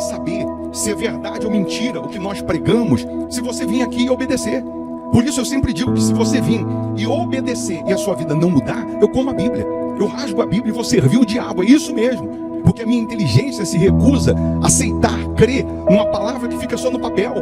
saber se é verdade ou mentira o que nós pregamos se você vir aqui e obedecer. Por isso eu sempre digo que se você vir e obedecer e a sua vida não mudar, eu como a Bíblia, eu rasgo a Bíblia e vou servir o diabo, é isso mesmo. Porque a minha inteligência se recusa a aceitar, crer numa palavra que fica só no papel.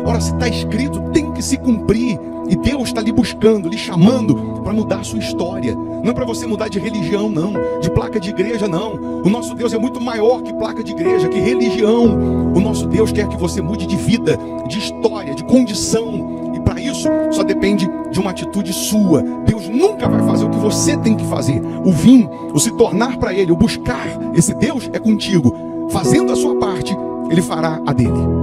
Ora, se está escrito, tem que se cumprir. E Deus está lhe buscando, lhe chamando para mudar a sua história. Não é para você mudar de religião, não. De placa de igreja, não. O nosso Deus é muito maior que placa de igreja, que religião. O nosso Deus quer que você mude de vida, de história, de condição. E para isso, só depende de uma atitude sua. Deus nunca vai fazer o que você tem que fazer. O vir, o se tornar para Ele, o buscar esse Deus é contigo. Fazendo a sua parte, Ele fará a dele.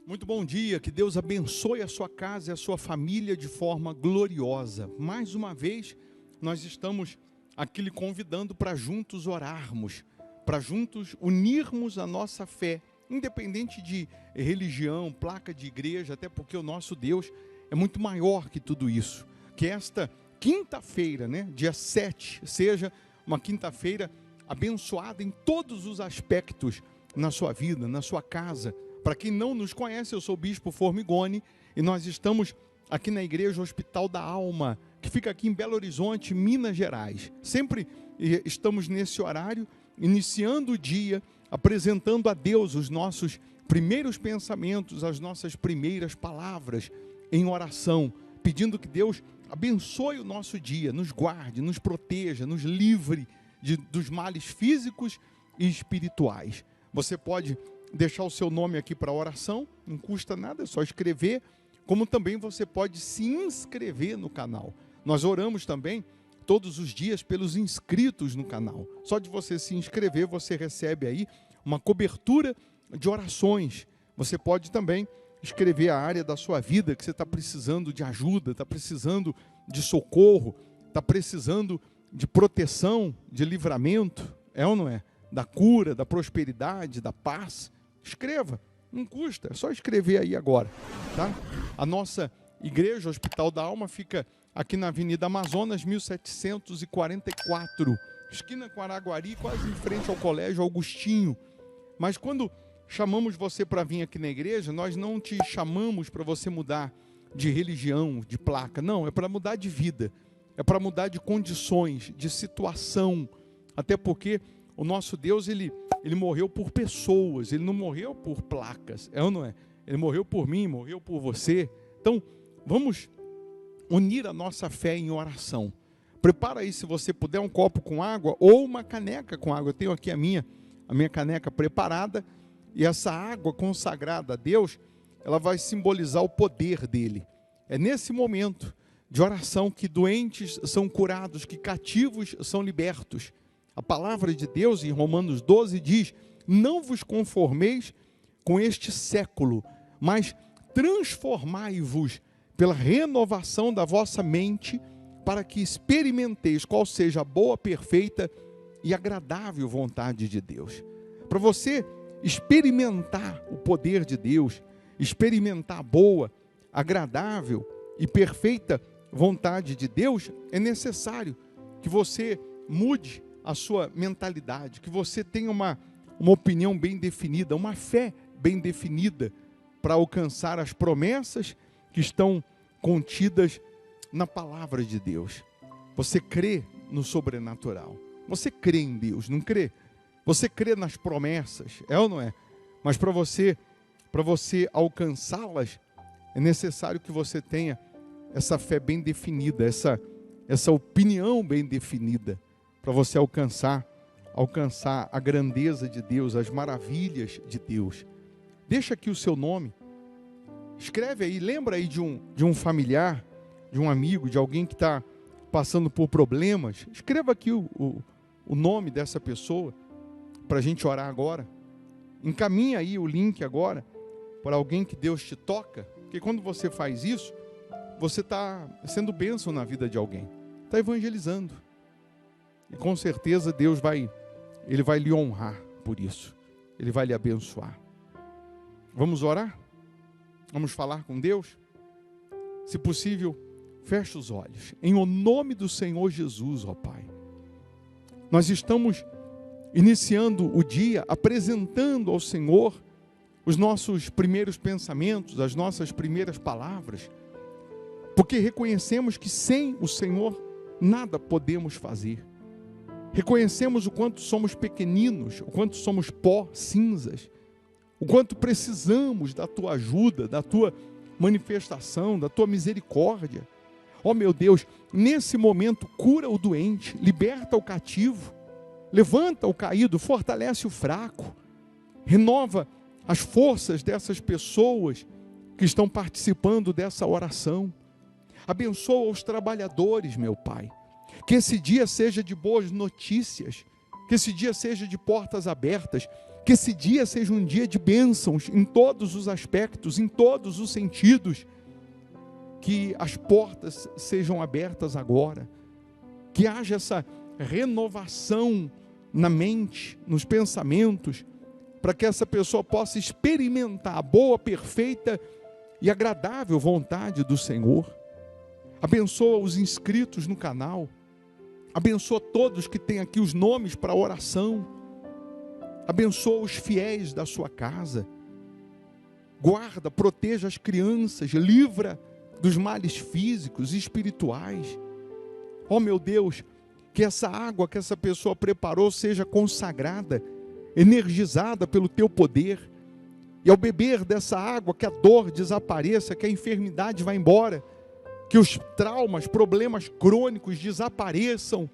Muito bom dia, que Deus abençoe a sua casa e a sua família de forma gloriosa. Mais uma vez, nós estamos aqui lhe convidando para juntos orarmos, para juntos unirmos a nossa fé, independente de religião, placa de igreja, até porque o nosso Deus é muito maior que tudo isso. Que esta quinta-feira, dia 7, seja uma quinta-feira abençoada em todos os aspectos na sua vida, na sua casa. Para quem não nos conhece, eu sou o Bispo Formigoni e nós estamos aqui na Igreja Hospital da Alma, que fica aqui em Belo Horizonte, Minas Gerais. Sempre estamos nesse horário, iniciando o dia, apresentando a Deus os nossos primeiros pensamentos, as nossas primeiras palavras em oração, pedindo que Deus abençoe o nosso dia, nos guarde, nos proteja, nos livre dos males físicos e espirituais. Você pode deixar o seu nome aqui para oração, não custa nada, é só escrever, como também você pode se inscrever no canal. Nós oramos também todos os dias pelos inscritos no canal. Só de você se inscrever, você recebe aí uma cobertura de orações. Você pode também escrever a área da sua vida que você está precisando de ajuda, está precisando de socorro, está precisando de proteção, de livramento, é ou não é? Da cura, da prosperidade, da paz. Escreva, não custa, é só escrever aí agora, tá? A nossa Igreja Hospital da Alma fica aqui na Avenida Amazonas, 1744, esquina com Araguari, quase em frente ao Colégio Augustinho. Mas quando chamamos você para vir aqui na igreja, nós não te chamamos para você mudar de religião, de placa, não, é para mudar de vida, é para mudar de condições, de situação, até porque o nosso Deus, ele morreu por pessoas, ele não morreu por placas, é ou não é? Ele morreu por mim, morreu por você. Então, vamos unir a nossa fé em oração. Prepara aí, se você puder, um copo com água ou uma caneca com água. Eu tenho aqui a minha caneca preparada, e essa água consagrada a Deus, ela vai simbolizar o poder dele. É nesse momento de oração que doentes são curados, que cativos são libertos. A palavra de Deus em Romanos 12 diz: não vos conformeis com este século, mas transformai-vos pela renovação da vossa mente, para que experimenteis qual seja a boa, perfeita e agradável vontade de Deus. Para você experimentar o poder de Deus, experimentar a boa, agradável e perfeita vontade de Deus, é necessário que você mude a sua mentalidade, que você tenha uma opinião bem definida, uma fé bem definida para alcançar as promessas que estão contidas na palavra de Deus. Você crê no sobrenatural, você crê em Deus, não crê? Você crê nas promessas, é ou não é? Mas para você alcançá-las, é necessário que você tenha essa fé bem definida, essa opinião bem definida, para você alcançar a grandeza de Deus, as maravilhas de Deus. Deixa aqui o seu nome, escreve aí, lembra aí de um familiar, de um amigo, de alguém que está passando por problemas. Escreva aqui o nome dessa pessoa, para a gente orar agora. encaminha aí o link agora para alguém que Deus te toca, porque quando você faz isso, você está sendo bênção na vida de alguém, está evangelizando. E com certeza Deus Ele vai lhe honrar por isso. Ele vai lhe abençoar. Vamos orar? Vamos falar com Deus? Se possível, feche os olhos. Em o nome do Senhor Jesus, ó Pai. Nós estamos iniciando o dia apresentando ao Senhor os nossos primeiros pensamentos, as nossas primeiras palavras, porque reconhecemos que sem o Senhor nada podemos fazer. Reconhecemos o quanto somos pequeninos, o quanto somos pó, cinzas, o quanto precisamos da Tua ajuda, da Tua manifestação, da Tua misericórdia. Ó meu Deus, nesse momento cura o doente, liberta o cativo, levanta o caído, fortalece o fraco, renova as forças dessas pessoas que estão participando dessa oração. Abençoa os trabalhadores, meu Pai. Que esse dia seja de boas notícias, que esse dia seja de portas abertas, que esse dia seja um dia de bênçãos em todos os aspectos, em todos os sentidos. Que as portas sejam abertas agora, que haja essa renovação na mente, nos pensamentos, para que essa pessoa possa experimentar a boa, perfeita e agradável vontade do Senhor. Abençoa os inscritos no canal, abençoa todos que têm aqui os nomes para oração, abençoa os fiéis da sua casa, guarda, proteja as crianças, livra dos males físicos e espirituais. Ó meu Deus, que essa água que essa pessoa preparou seja consagrada, energizada pelo Teu poder, e ao beber dessa água que a dor desapareça, que a enfermidade vá embora, que os traumas, problemas crônicos desapareçam.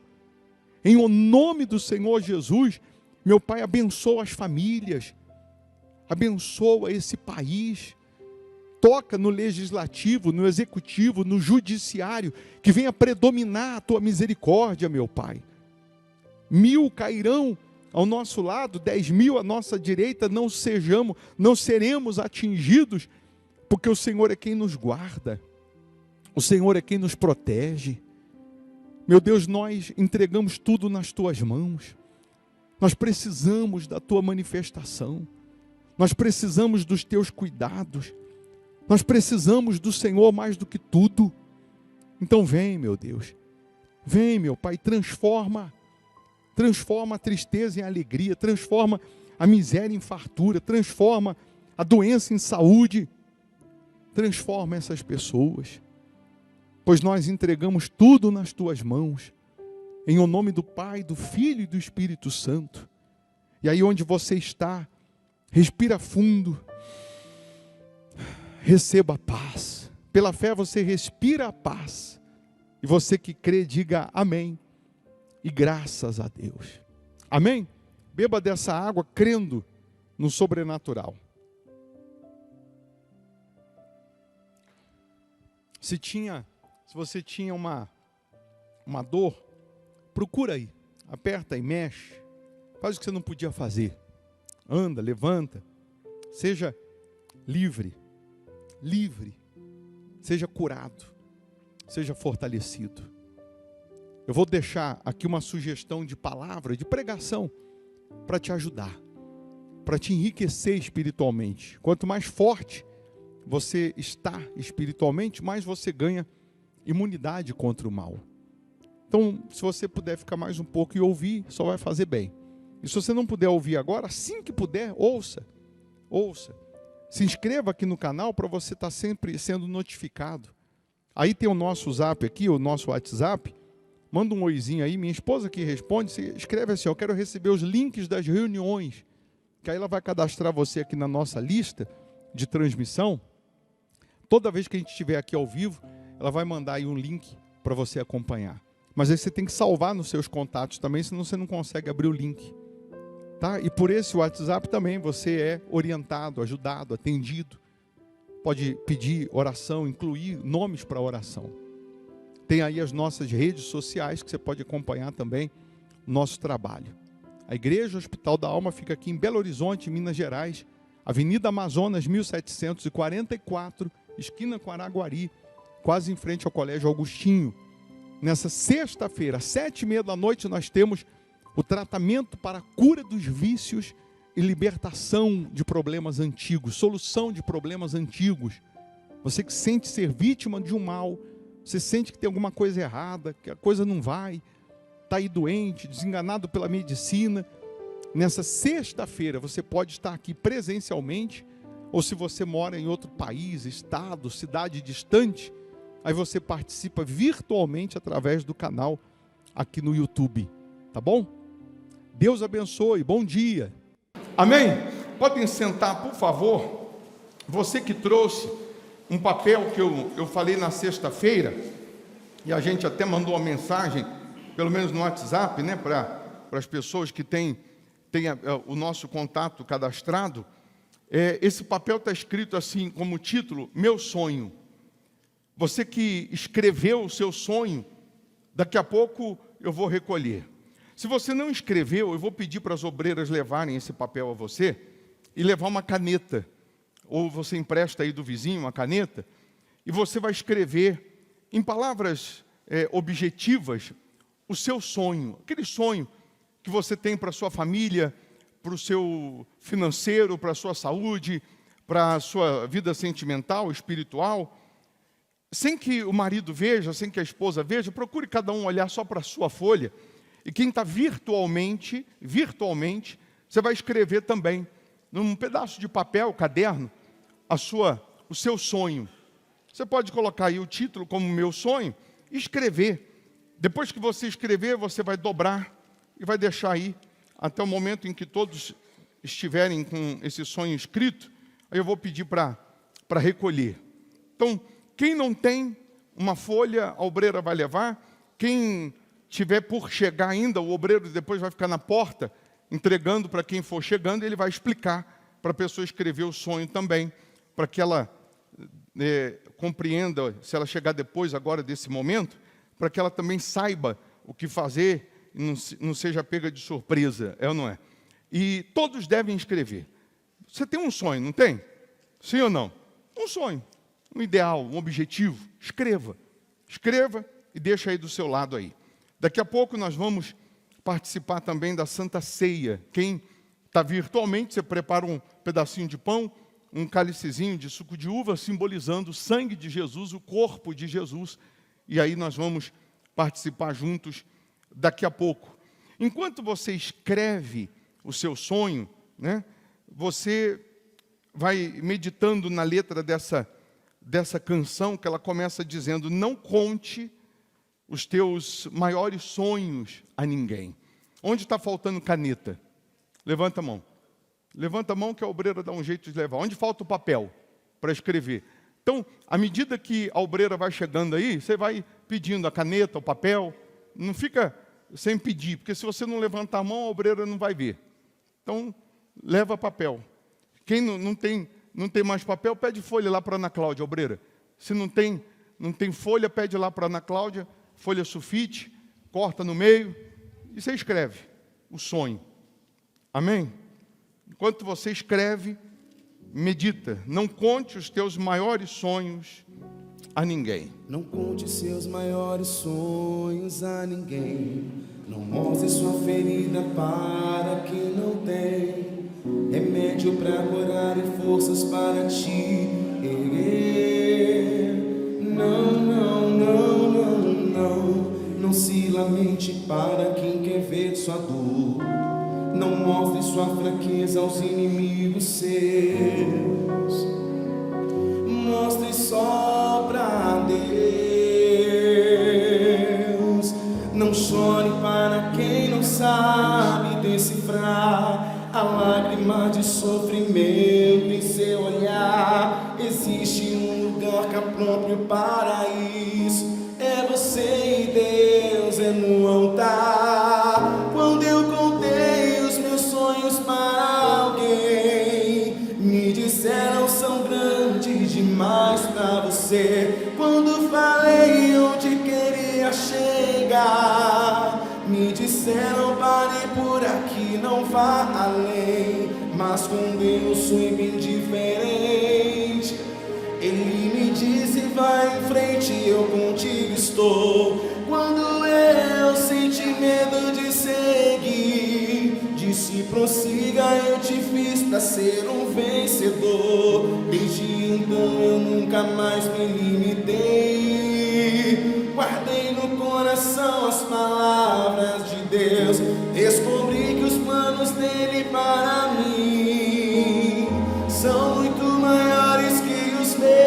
Em o nome do Senhor Jesus, meu Pai, abençoa as famílias, abençoa esse país, toca no legislativo, no executivo, no judiciário, que venha predominar a Tua misericórdia, meu Pai. 1000 cairão ao nosso lado, 10.000 à nossa direita, não seremos atingidos, porque o Senhor é quem nos guarda, o Senhor é quem nos protege. Meu Deus, nós entregamos tudo nas Tuas mãos, nós precisamos da Tua manifestação, nós precisamos dos Teus cuidados, nós precisamos do Senhor mais do que tudo. Então vem, meu Deus, vem, meu Pai, transforma a tristeza em alegria, transforma a miséria em fartura, transforma a doença em saúde, transforma essas pessoas, pois nós entregamos tudo nas Tuas mãos, em o nome do Pai, do Filho e do Espírito Santo. E aí onde você está, respira fundo, receba a paz. Pela fé você respira a paz. E você que crê, diga amém. E graças a Deus. Amém? Beba dessa água crendo no sobrenatural. Se você tinha uma dor, procura aí. Aperta e mexe. Faz o que você não podia fazer. Anda, levanta. Seja livre. Seja curado, seja fortalecido. Eu vou deixar aqui uma sugestão de palavra, de pregação, para te ajudar, para te enriquecer espiritualmente. Quanto mais forte você está espiritualmente, mais você ganha imunidade contra o mal. Então, se você puder ficar mais um pouco e ouvir, só vai fazer bem. E se você não puder ouvir agora, assim que puder, ouça. Se inscreva aqui no canal para você estar sempre sendo notificado. Aí tem o nosso zap aqui, o nosso WhatsApp. Manda um oizinho aí, minha esposa que responde, você escreve assim, eu quero receber os links das reuniões, que aí ela vai cadastrar você aqui na nossa lista de transmissão. Toda vez que a gente estiver aqui ao vivo, ela vai mandar aí um link para você acompanhar. Mas aí você tem que salvar nos seus contatos também, senão você não consegue abrir o link. Tá? E por esse WhatsApp também você é orientado, ajudado, atendido. Pode pedir oração, incluir nomes para oração. Tem aí as nossas redes sociais que você pode acompanhar também o nosso trabalho. A Igreja Hospital da Alma fica aqui em Belo Horizonte, Minas Gerais, Avenida Amazonas, 1744, esquina com Araguari, quase em frente ao Colégio Augustinho. Nessa sexta-feira, às 7h30 da noite, nós temos o tratamento para a cura dos vícios e libertação de problemas antigos, solução de problemas antigos. Você que sente ser vítima de um mal, você sente que tem alguma coisa errada, que a coisa não vai, está aí doente, desenganado pela medicina. Nessa sexta-feira você pode estar aqui presencialmente, ou se você mora em outro país, estado, cidade distante, aí você participa virtualmente através do canal aqui no YouTube, tá bom? Deus abençoe, bom dia. Amém? Podem sentar, por favor. Você que trouxe um papel que eu falei na sexta-feira, e a gente até mandou uma mensagem, pelo menos no WhatsApp, né, para as pessoas que têm o nosso contato cadastrado. Esse papel está escrito assim, como título, Meu Sonho. Você que escreveu o seu sonho, daqui a pouco eu vou recolher. Se você não escreveu, eu vou pedir para as obreiras levarem esse papel a você e levar uma caneta. Ou você empresta aí do vizinho uma caneta, e você vai escrever em palavras objetivas o seu sonho, aquele sonho que você tem para a sua família, para o seu financeiro, para a sua saúde, para a sua vida sentimental, espiritual. Sem que o marido veja, sem que a esposa veja, procure cada um olhar só para a sua folha. E quem está virtualmente, você vai escrever também, num pedaço de papel, caderno, o seu sonho. Você pode colocar aí o título como Meu Sonho e escrever. Depois que você escrever, você vai dobrar e vai deixar aí até o momento em que todos estiverem com esse sonho escrito. Aí eu vou pedir para recolher. Então, quem não tem uma folha, a obreira vai levar. Quem tiver por chegar ainda, o obreiro depois vai ficar na porta, entregando para quem for chegando, ele vai explicar para a pessoa escrever o sonho também, para que ela compreenda, se ela chegar depois agora desse momento, para que ela também saiba o que fazer e não seja pega de surpresa, é ou não é? E todos devem escrever. Você tem um sonho, não tem? Sim ou não? Um sonho, um ideal, um objetivo. Escreva e deixa aí do seu lado aí. Daqui a pouco nós vamos participar também da Santa Ceia. Quem está virtualmente, você prepara um pedacinho de pão, um cálicezinho de suco de uva, simbolizando o sangue de Jesus, o corpo de Jesus. E aí nós vamos participar juntos daqui a pouco. Enquanto você escreve o seu sonho, né, você vai meditando na letra dessa canção, que ela começa dizendo: não conte os teus maiores sonhos a ninguém. Onde está faltando caneta? Levanta a mão. Levanta a mão que a obreira dá um jeito de levar. Onde falta o papel para escrever? Então, à medida que a obreira vai chegando aí, você vai pedindo a caneta, o papel. Não fica sem pedir, porque se você não levantar a mão, a obreira não vai ver. Então, leva papel. Quem não tem mais papel, pede folha lá para a Ana Cláudia, obreira. Se não tem folha, pede lá para a Ana Cláudia, folha sulfite, corta no meio, e você escreve o sonho. Amém? Enquanto você escreve, medita. Não conte os teus maiores sonhos a ninguém. Não conte seus maiores sonhos a ninguém. Não mostre sua ferida para quem não tem remédio para curar e forças para te erguer. Não, não, não, não, não. Não se lamente para quem quer ver sua dor. Não mostre sua fraqueza aos inimigos seus. Mostre só pra Deus. Não chore para quem não sabe decifrar a lágrima de sofrimento em seu olhar. Existe um lugar que é próprio para isso. É você e Deus, é no altar. Quando eu contei os meus sonhos para alguém, me disseram são grandes demais para você. Quando falei onde queria chegar, me disseram pare por aqui, mas com Deus sou bem diferente. Ele me disse, vai em frente, eu contigo estou. Quando eu senti medo de seguir, disse, prossiga, eu te fiz pra ser um vencedor. Desde então eu nunca mais me limitei. Guardei no coração as palavras de Deus. Descobri que os planos dele para mim são muito maiores que os meus.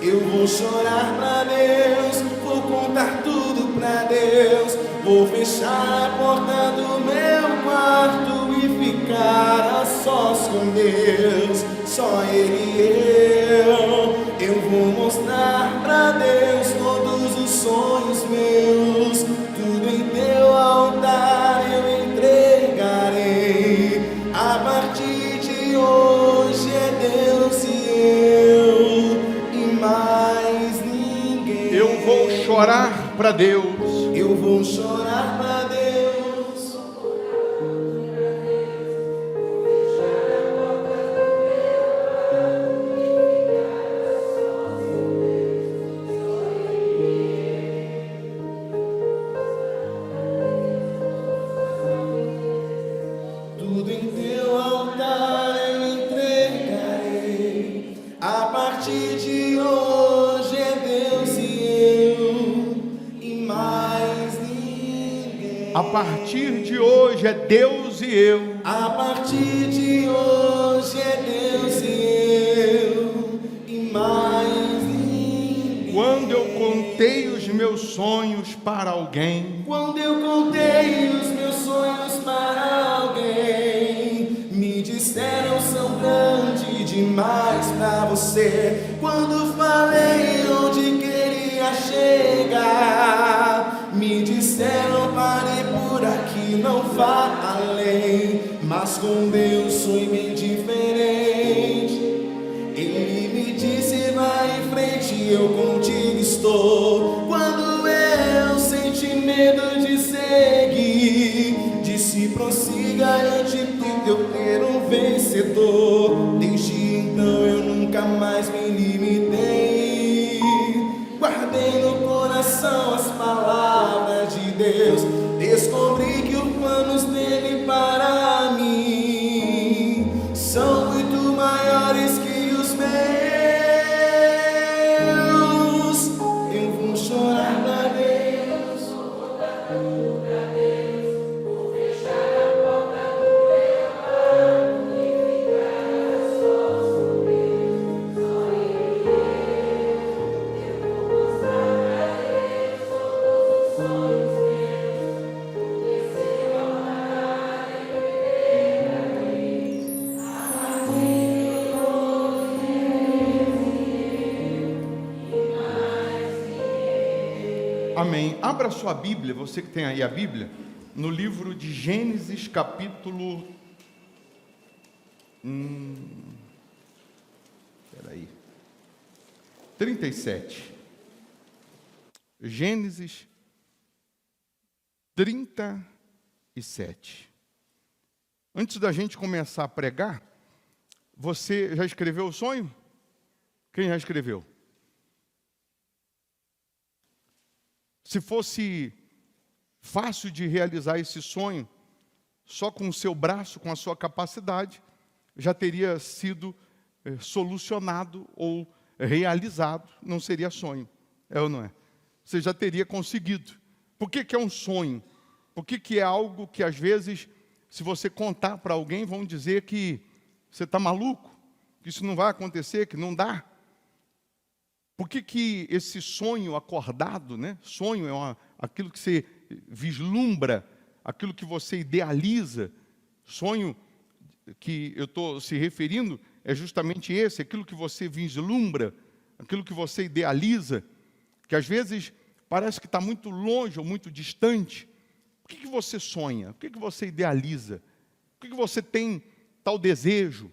Eu vou chorar pra Deus, vou contar tudo pra Deus. Vou fechar a porta do meu quarto e ficar a sós com Deus. Só Ele e eu. Eu vou mostrar pra Deus todos os sonhos meus. Tudo em teu altar eu entregarei. A partir de hoje é Deus e eu, e mais ninguém. Eu vou chorar pra Deus. Eu vou chorar pra Deus. Tudo em teu altar eu entregarei. A partir de hoje é Deus e eu, e mais ninguém. A partir de hoje é Deus e eu. A partir de hoje é Deus e eu, e mais ninguém. Quando eu contei os meus sonhos para alguém, Quando eu contei os meus sonhos para alguém, me disseram são grandes demais pra você. Quando falei onde queria chegar, me disseram pare por aqui, não vá além. Mas com Deus sou bem diferente. Ele me disse vai em frente, eu contigo estou. Quando eu senti medo de seguir, disse prossiga, eu te fiz eu ter um vencedor. Desde então eu nunca mais me limitei. Guardei no coração as palavras de Deus. Descobri que os planos dele para mim são muito maiores que os meus. Eu vou chorar pra Deus. Vou fechar a porta do meu quarto e ficar sós com Deus. Só Ele e eu vou mostrar pra Deus todos os sonhos meus. Tudo em seu altar eu entregarei. A partir de hoje é Deus e mais ninguém. amém. Abra sua Bíblia, você que tem aí a Bíblia, no livro de Gênesis, capítulo... Peraí. 37. Gênesis 37. Antes da gente começar a pregar, você já escreveu o sonho? Quem já escreveu? Se fosse fácil de realizar esse sonho, só com o seu braço, com a sua capacidade, já teria sido solucionado ou realizado, não seria sonho, é ou não é? Você já teria conseguido. Por que que é um sonho? Por que que é algo que às vezes, se você contar para alguém, vão dizer que você está maluco, que isso não vai acontecer, que não dá? Por que que esse sonho acordado, né? Sonho é aquilo que você vislumbra, aquilo que você idealiza. Sonho que eu estou se referindo é justamente esse, aquilo que você vislumbra, aquilo que você idealiza, que às vezes parece que está muito longe ou muito distante. Por que que você sonha? Por que que você idealiza? Por que que você tem tal desejo?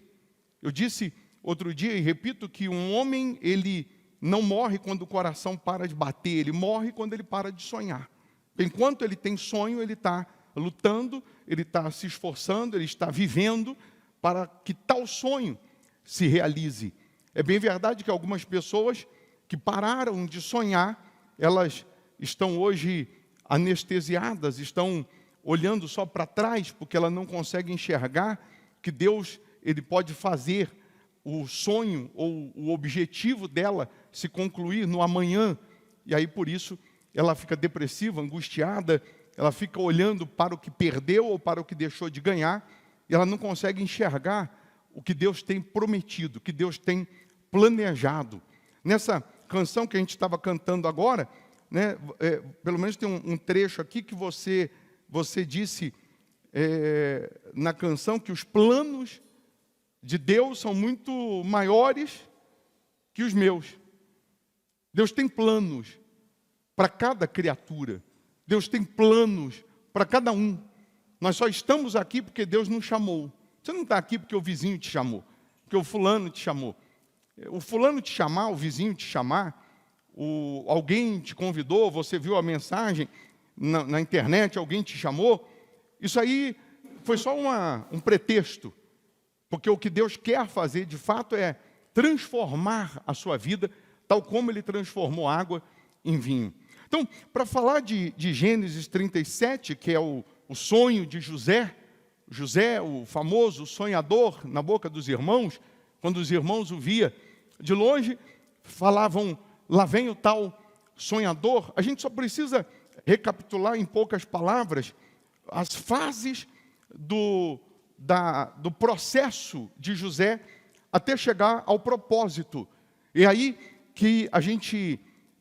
Eu disse outro dia e repito que um homem, ele não morre quando o coração para de bater, ele morre quando ele para de sonhar. Enquanto ele tem sonho, ele está lutando, ele está se esforçando, ele está vivendo para que tal sonho se realize. É bem verdade que algumas pessoas que pararam de sonhar, elas estão hoje anestesiadas, estão olhando só para trás, porque ela não consegue enxergar que Deus, ele pode fazer o sonho ou o objetivo dela se concluir no amanhã. E aí, por isso, ela fica depressiva, angustiada, ela fica olhando para o que perdeu ou para o que deixou de ganhar, e ela não consegue enxergar o que Deus tem prometido, o que Deus tem planejado. Nessa canção que a gente estava cantando agora, né, pelo menos tem um trecho aqui que você disse na canção que os planos de Deus são muito maiores que os meus. Deus tem planos para cada criatura. Deus tem planos para cada um. Nós só estamos aqui porque Deus nos chamou. Você não está aqui porque o vizinho te chamou, porque o fulano te chamou. O fulano te chamar, o vizinho te chamar, alguém te convidou, você viu a mensagem na internet, alguém te chamou, isso aí foi só um pretexto, porque o que Deus quer fazer de fato é transformar a sua vida, tal como Ele transformou água em vinho. Então, para falar de Gênesis 37, que é o sonho de José, o famoso sonhador na boca dos irmãos, quando os irmãos o via de longe, falavam, lá vem o tal sonhador. A gente só precisa recapitular em poucas palavras as fases do processo de José até chegar ao propósito. E aí que a gente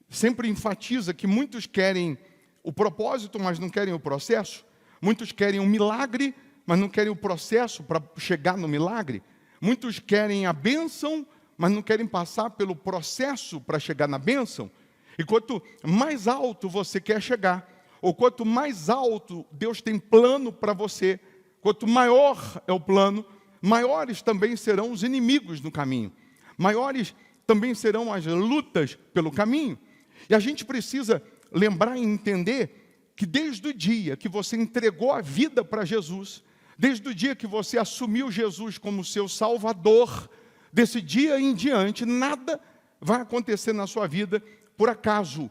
sempre enfatiza que muitos querem o propósito, mas não querem o processo. Muitos querem um milagre, mas não querem o processo para chegar no milagre. Muitos querem a bênção, mas não querem passar pelo processo para chegar na bênção. E quanto mais alto você quer chegar, ou quanto mais alto Deus tem plano para você, quanto maior é o plano, maiores também serão os inimigos no caminho. Maiores também serão as lutas pelo caminho. E a gente precisa lembrar e entender que desde o dia que você entregou a vida para Jesus, desde o dia que você assumiu Jesus como seu Salvador, desse dia em diante, nada vai acontecer na sua vida por acaso.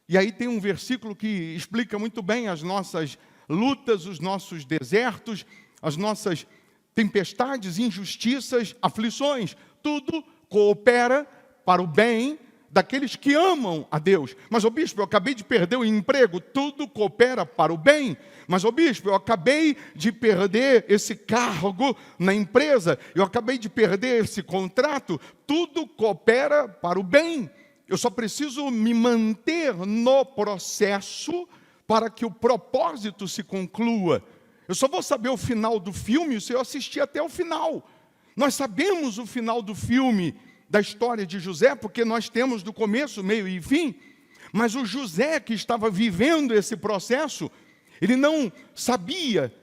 E aí tem um versículo que explica muito bem as nossas lutas, os nossos desertos, as nossas tempestades, injustiças, aflições. Tudo coopera para o bem daqueles que amam a Deus. Mas, bispo, eu acabei de perder o emprego. Tudo coopera para o bem. Mas, bispo, eu acabei de perder esse cargo na empresa. Eu acabei de perder esse contrato. Tudo coopera para o bem. Eu só preciso me manter no processo para que o propósito se conclua. Eu só vou saber o final do filme se eu assistir até o final. Nós sabemos o final do filme da história de José, porque nós temos do começo, meio e fim. Mas o José que estava vivendo esse processo, ele não sabia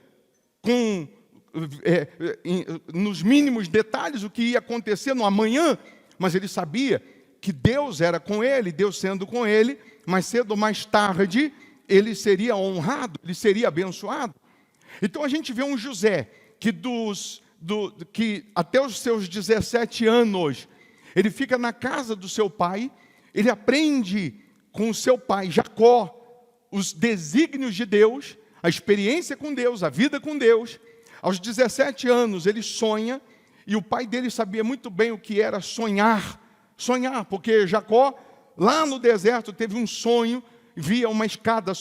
nos mínimos detalhes o que ia acontecer no amanhã, mas ele sabia que Deus era com ele, Deus sendo com ele, mais cedo ou mais tarde, ele seria honrado, ele seria abençoado. Então a gente vê um José que até os seus 17 anos, ele fica na casa do seu pai, ele aprende com o seu pai, Jacó, os desígnios de Deus, a experiência com Deus, a vida com Deus. Aos 17 anos ele sonha, e o pai dele sabia muito bem o que era sonhar, porque Jacó, lá no deserto, teve um sonho, via uma escada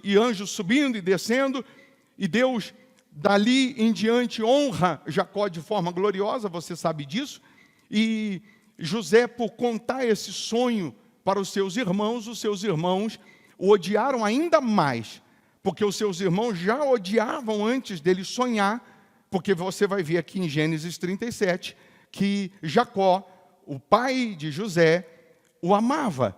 e anjos subindo e descendo, e Deus, dali em diante, honra Jacó de forma gloriosa, você sabe disso, e José, por contar esse sonho para os seus irmãos o odiaram ainda mais, porque os seus irmãos já odiavam antes dele sonhar, porque você vai ver aqui em Gênesis 37, que Jacó, o pai de José, o amava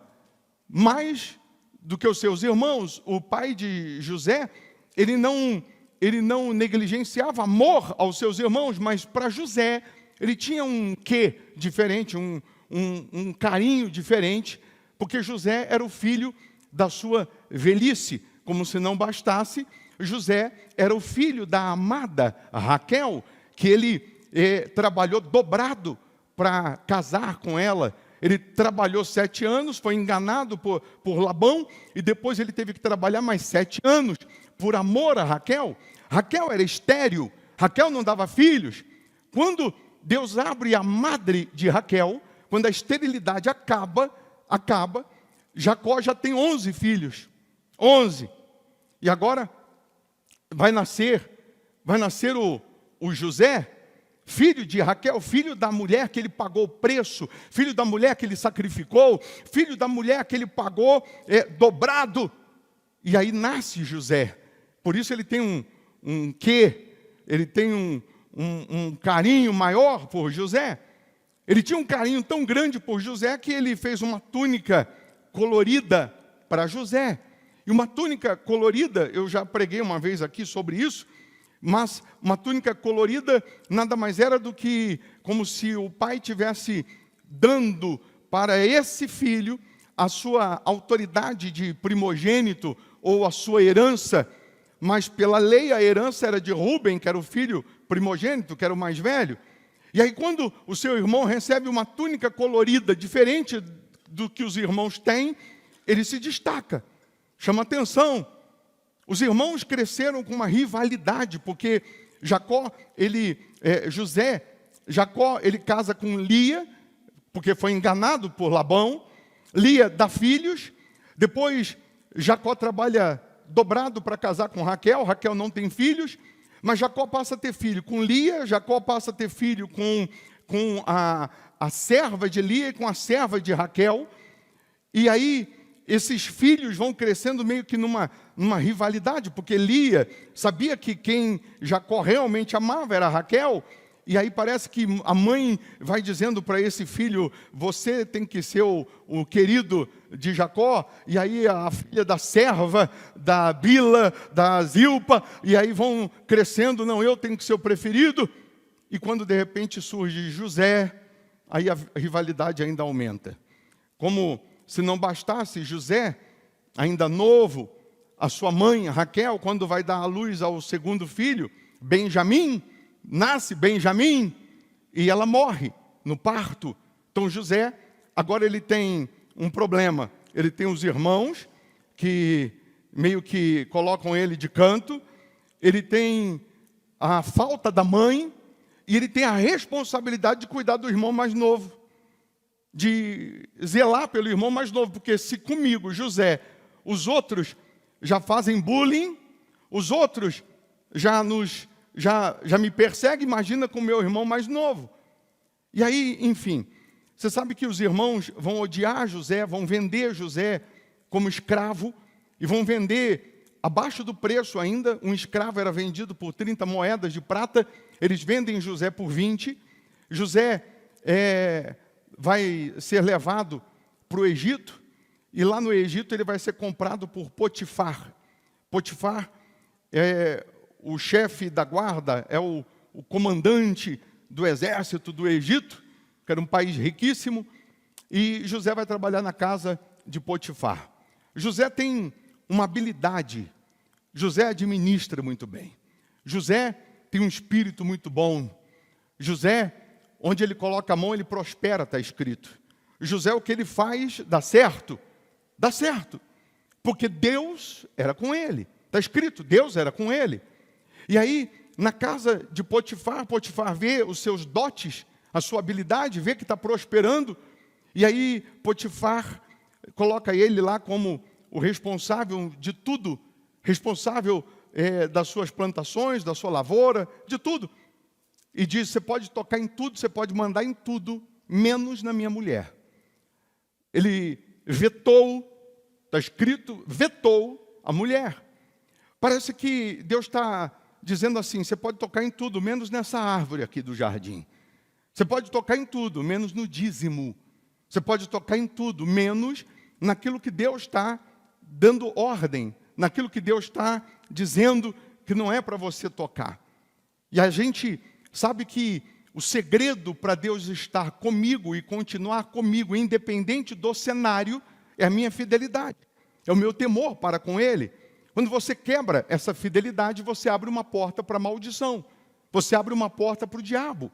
mais do que os seus irmãos. O pai de José, ele não negligenciava amor aos seus irmãos, mas para José, ele tinha um quê diferente, um carinho diferente, porque José era o filho da sua velhice. Como se não bastasse, José era o filho da amada Raquel, que ele trabalhou dobrado para casar com ela. Ele trabalhou 7 anos, foi enganado por Labão, e depois ele teve que trabalhar mais 7 anos por amor a Raquel. Raquel era estéril, Raquel não dava filhos. Quando Deus abre a madre de Raquel, quando a esterilidade acaba, Jacó já tem 11 filhos. 11. E agora vai nascer o José, filho de Raquel, filho da mulher que ele pagou o preço, filho da mulher que ele sacrificou, filho da mulher que ele pagou dobrado. E aí nasce José. Por isso ele tem ele tem um carinho maior por José. Ele tinha um carinho tão grande por José que ele fez uma túnica colorida para José. E uma túnica colorida, eu já preguei uma vez aqui sobre isso, mas uma túnica colorida nada mais era do que como se o pai tivesse dando para esse filho a sua autoridade de primogênito ou a sua herança. Mas pela lei a herança era de Rúben, que era o filho primogênito, que era o mais velho. E aí quando o seu irmão recebe uma túnica colorida, diferente do que os irmãos têm, ele se destaca, chama atenção. Os irmãos cresceram com uma rivalidade, porque Jacó, Jacó casa com Lia, porque foi enganado por Labão. Lia dá filhos, depois Jacó trabalha dobrado para casar com Raquel, Raquel não tem filhos, mas Jacó passa a ter filho com Lia, Jacó passa a ter filho com a serva de Lia e com a serva de Raquel, e aí esses filhos vão crescendo meio que numa rivalidade, porque Lia sabia que quem Jacó realmente amava era Raquel, e aí parece que a mãe vai dizendo para esse filho, você tem que ser o querido de Jacó, e aí a filha da serva, da Bila, da Zilpa, e aí vão crescendo, não, eu tenho que ser o preferido, e quando de repente surge José, aí a rivalidade ainda aumenta. Como se não bastasse, José, ainda novo, a sua mãe, Raquel, quando vai dar à luz ao segundo filho, Benjamim, nasce Benjamim, e ela morre no parto. Então José, agora ele tem um problema. Ele tem os irmãos, que meio que colocam ele de canto. Ele tem a falta da mãe, e ele tem a responsabilidade de cuidar do irmão mais novo, de zelar pelo irmão mais novo, porque se comigo, José, os outros já fazem bullying, os outros já me perseguem, imagina com o meu irmão mais novo. E aí, enfim, você sabe que os irmãos vão odiar José, vão vender José como escravo, e vão vender abaixo do preço ainda. Um escravo era vendido por 30 moedas de prata, eles vendem José por 20. José vai ser levado para o Egito, e lá no Egito ele vai ser comprado por Potifar. Potifar é o chefe da guarda, é o comandante do exército do Egito, que era um país riquíssimo, e José vai trabalhar na casa de Potifar. José tem uma habilidade, José administra muito bem, José tem um espírito muito bom, José, onde ele coloca a mão, ele prospera, está escrito. José, o que ele faz, dá certo, porque Deus era com ele, está escrito, Deus era com ele. E aí, na casa de Potifar, Potifar vê os seus dotes, a sua habilidade, vê que está prosperando, e aí Potifar coloca ele lá como o responsável de tudo, responsável das suas plantações, da sua lavoura, de tudo. E diz, você pode tocar em tudo, você pode mandar em tudo, menos na minha mulher. Ele vetou, está escrito, vetou a mulher. Parece que Deus está dizendo assim, você pode tocar em tudo, menos nessa árvore aqui do jardim. Você pode tocar em tudo, menos no dízimo. Você pode tocar em tudo, menos naquilo que Deus está dando ordem, naquilo que Deus está dizendo que não é para você tocar. E a gente sabe que o segredo para Deus estar comigo e continuar comigo, independente do cenário, é a minha fidelidade, é o meu temor para com Ele. Quando você quebra essa fidelidade, você abre uma porta para a maldição. Você abre uma porta para o diabo.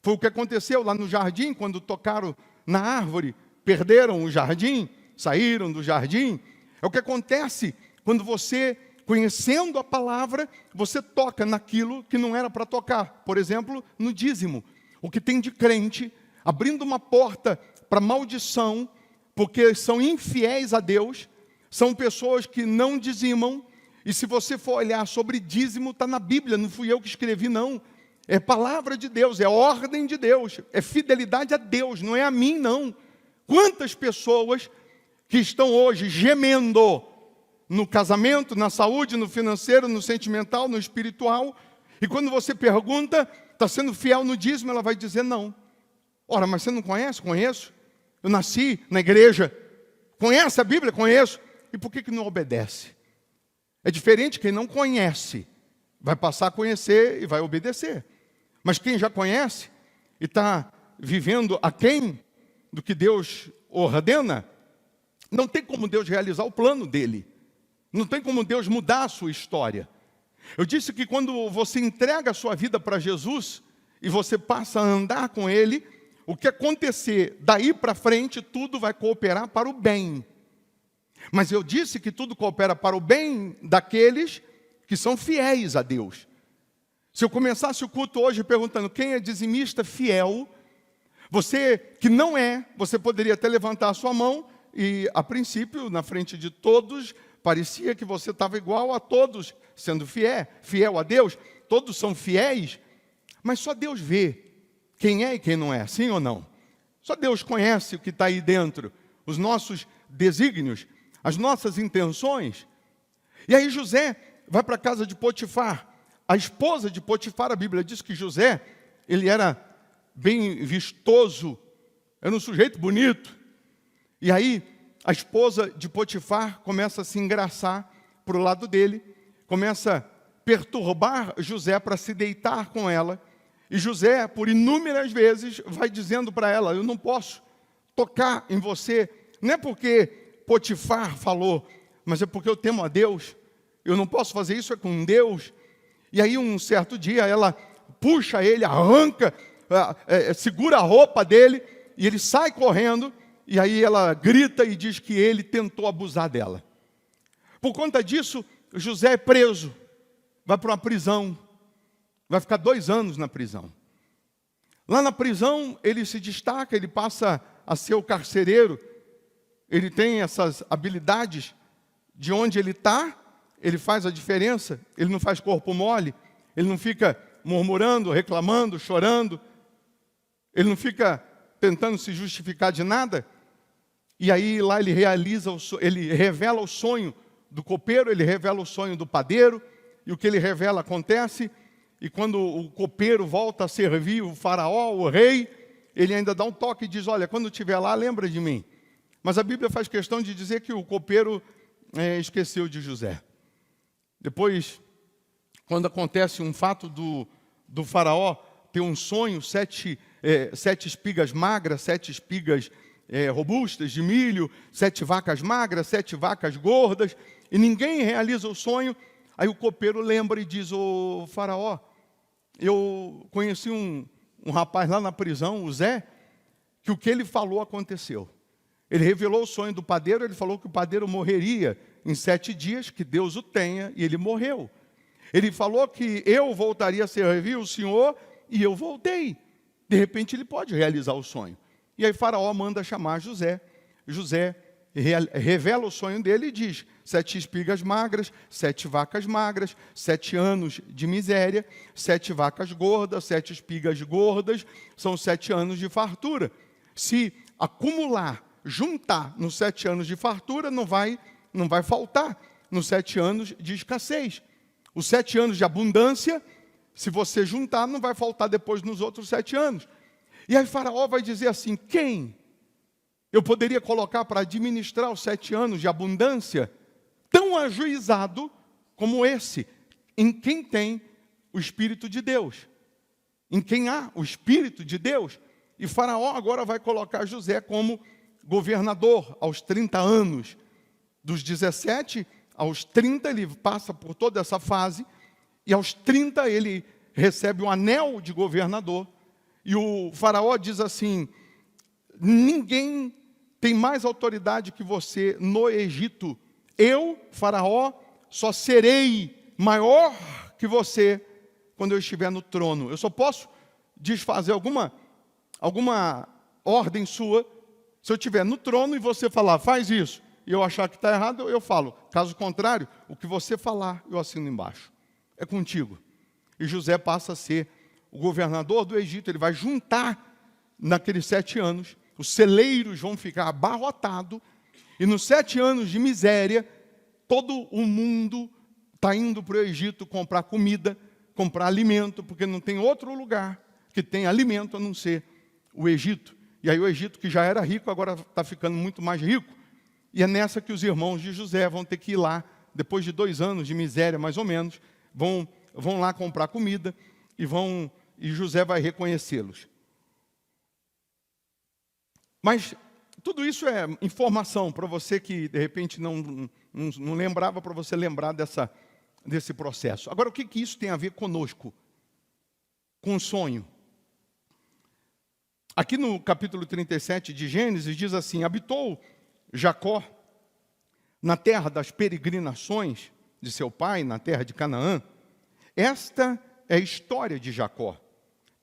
Foi o que aconteceu lá no jardim, quando tocaram na árvore, perderam o jardim, saíram do jardim. É o que acontece quando você, conhecendo a palavra, você toca naquilo que não era para tocar. Por exemplo, no dízimo. O que tem de crente, abrindo uma porta para maldição, porque são infiéis a Deus, são pessoas que não dizimam, e se você for olhar sobre dízimo, está na Bíblia, não fui eu que escrevi, não. É palavra de Deus, é ordem de Deus, é fidelidade a Deus, não é a mim, não. Quantas pessoas que estão hoje gemendo no casamento, na saúde, no financeiro, no sentimental, no espiritual, e quando você pergunta, está sendo fiel no dízimo, ela vai dizer não. Ora, mas você não conhece? Conheço. Eu nasci na igreja. Conhece a Bíblia? Conheço. E por que não obedece? É diferente quem não conhece. Vai passar a conhecer e vai obedecer. Mas quem já conhece e está vivendo aquém do que Deus ordena, não tem como Deus realizar o plano dele. Não tem como Deus mudar a sua história. Eu disse que quando você entrega a sua vida para Jesus e você passa a andar com Ele, o que acontecer daí para frente, tudo vai cooperar para o bem. Mas eu disse que tudo coopera para o bem daqueles que são fiéis a Deus. Se eu começasse o culto hoje perguntando quem é dizimista fiel, você que não é, você poderia até levantar a sua mão e, a princípio, na frente de todos, parecia que você estava igual a todos, sendo fiel a Deus. Todos são fiéis, mas só Deus vê quem é e quem não é, sim ou não? Só Deus conhece o que está aí dentro, os nossos desígnios, as nossas intenções. E aí José vai para a casa de Potifar. A esposa de Potifar, a Bíblia diz que José, ele era bem vistoso, era um sujeito bonito. E aí a esposa de Potifar começa a se engraçar para o lado dele, começa a perturbar José para se deitar com ela. E José, por inúmeras vezes, vai dizendo para ela, eu não posso tocar em você, não é porque Potifar falou, mas é porque eu temo a Deus, eu não posso fazer isso, é com Deus. E aí um certo dia ela puxa ele, arranca, segura a roupa dele, e ele sai correndo, e aí ela grita e diz que ele tentou abusar dela. Por conta disso, José é preso, vai para uma prisão, vai ficar 2 anos na prisão. Lá na prisão, ele se destaca, ele passa a ser o carcereiro, ele tem essas habilidades, de onde ele está, ele faz a diferença, ele não faz corpo mole, ele não fica murmurando, reclamando, chorando, ele não fica tentando se justificar de nada. E aí lá ele ele revela o sonho do copeiro, ele revela o sonho do padeiro, e o que ele revela acontece. E quando o copeiro volta a servir o faraó, o rei, ele ainda dá um toque e diz, olha, quando estiver lá, lembra de mim. Mas a Bíblia faz questão de dizer que o copeiro esqueceu de José. Depois, quando acontece um fato do faraó ter um sonho, 7 espigas magras, 7 espigas robustas de milho, 7 vacas magras, 7 vacas gordas, e ninguém realiza o sonho, aí o copeiro lembra e diz, ô faraó, eu conheci um rapaz lá na prisão, o Zé, que o que ele falou aconteceu. Ele revelou o sonho do padeiro, ele falou que o padeiro morreria em 7 dias, que Deus o tenha, e ele morreu. Ele falou que eu voltaria a servir o Senhor, e eu voltei. De repente ele pode realizar o sonho. E aí faraó manda chamar José. José revela o sonho dele e diz, 7 espigas magras, 7 vacas magras, 7 anos de miséria, 7 vacas gordas, 7 espigas gordas, são 7 anos de fartura. Se acumular, juntar nos 7 anos de fartura, não vai faltar nos 7 anos de escassez. Os 7 anos de abundância, se você juntar, não vai faltar depois nos outros 7 anos. E aí Faraó vai dizer assim, quem eu poderia colocar para administrar os 7 anos de abundância, tão ajuizado como esse, em quem tem o Espírito de Deus, em quem há o Espírito de Deus. E Faraó agora vai colocar José como governador aos 30 anos, dos 17 aos 30 ele passa por toda essa fase, e aos 30 ele recebe um anel de governador, e o faraó diz assim: ninguém tem mais autoridade que você no Egito. Eu, faraó, só serei maior que você quando eu estiver no trono. Eu só posso desfazer alguma ordem sua se eu estiver no trono e você falar, faz isso, e eu achar que está errado, eu falo. Caso contrário, o que você falar, eu assino embaixo. É contigo. E José passa a ser o governador do Egito. Ele vai juntar, naqueles 7 anos, os celeiros vão ficar abarrotados, e nos 7 anos de miséria, todo o mundo está indo para o Egito comprar comida, comprar alimento, porque não tem outro lugar que tem alimento a não ser o Egito. E aí o Egito, que já era rico, agora está ficando muito mais rico. E é nessa que os irmãos de José vão ter que ir lá, depois de 2 anos de miséria, mais ou menos, vão lá comprar comida e José vai reconhecê-los. Mas tudo isso é informação para você que, de repente, não lembrava, para você lembrar desse processo. Agora, o que isso tem a ver conosco? Com o sonho. Aqui no capítulo 37 de Gênesis, diz assim: habitou Jacó na terra das peregrinações de seu pai, na terra de Canaã. Esta é a história de Jacó.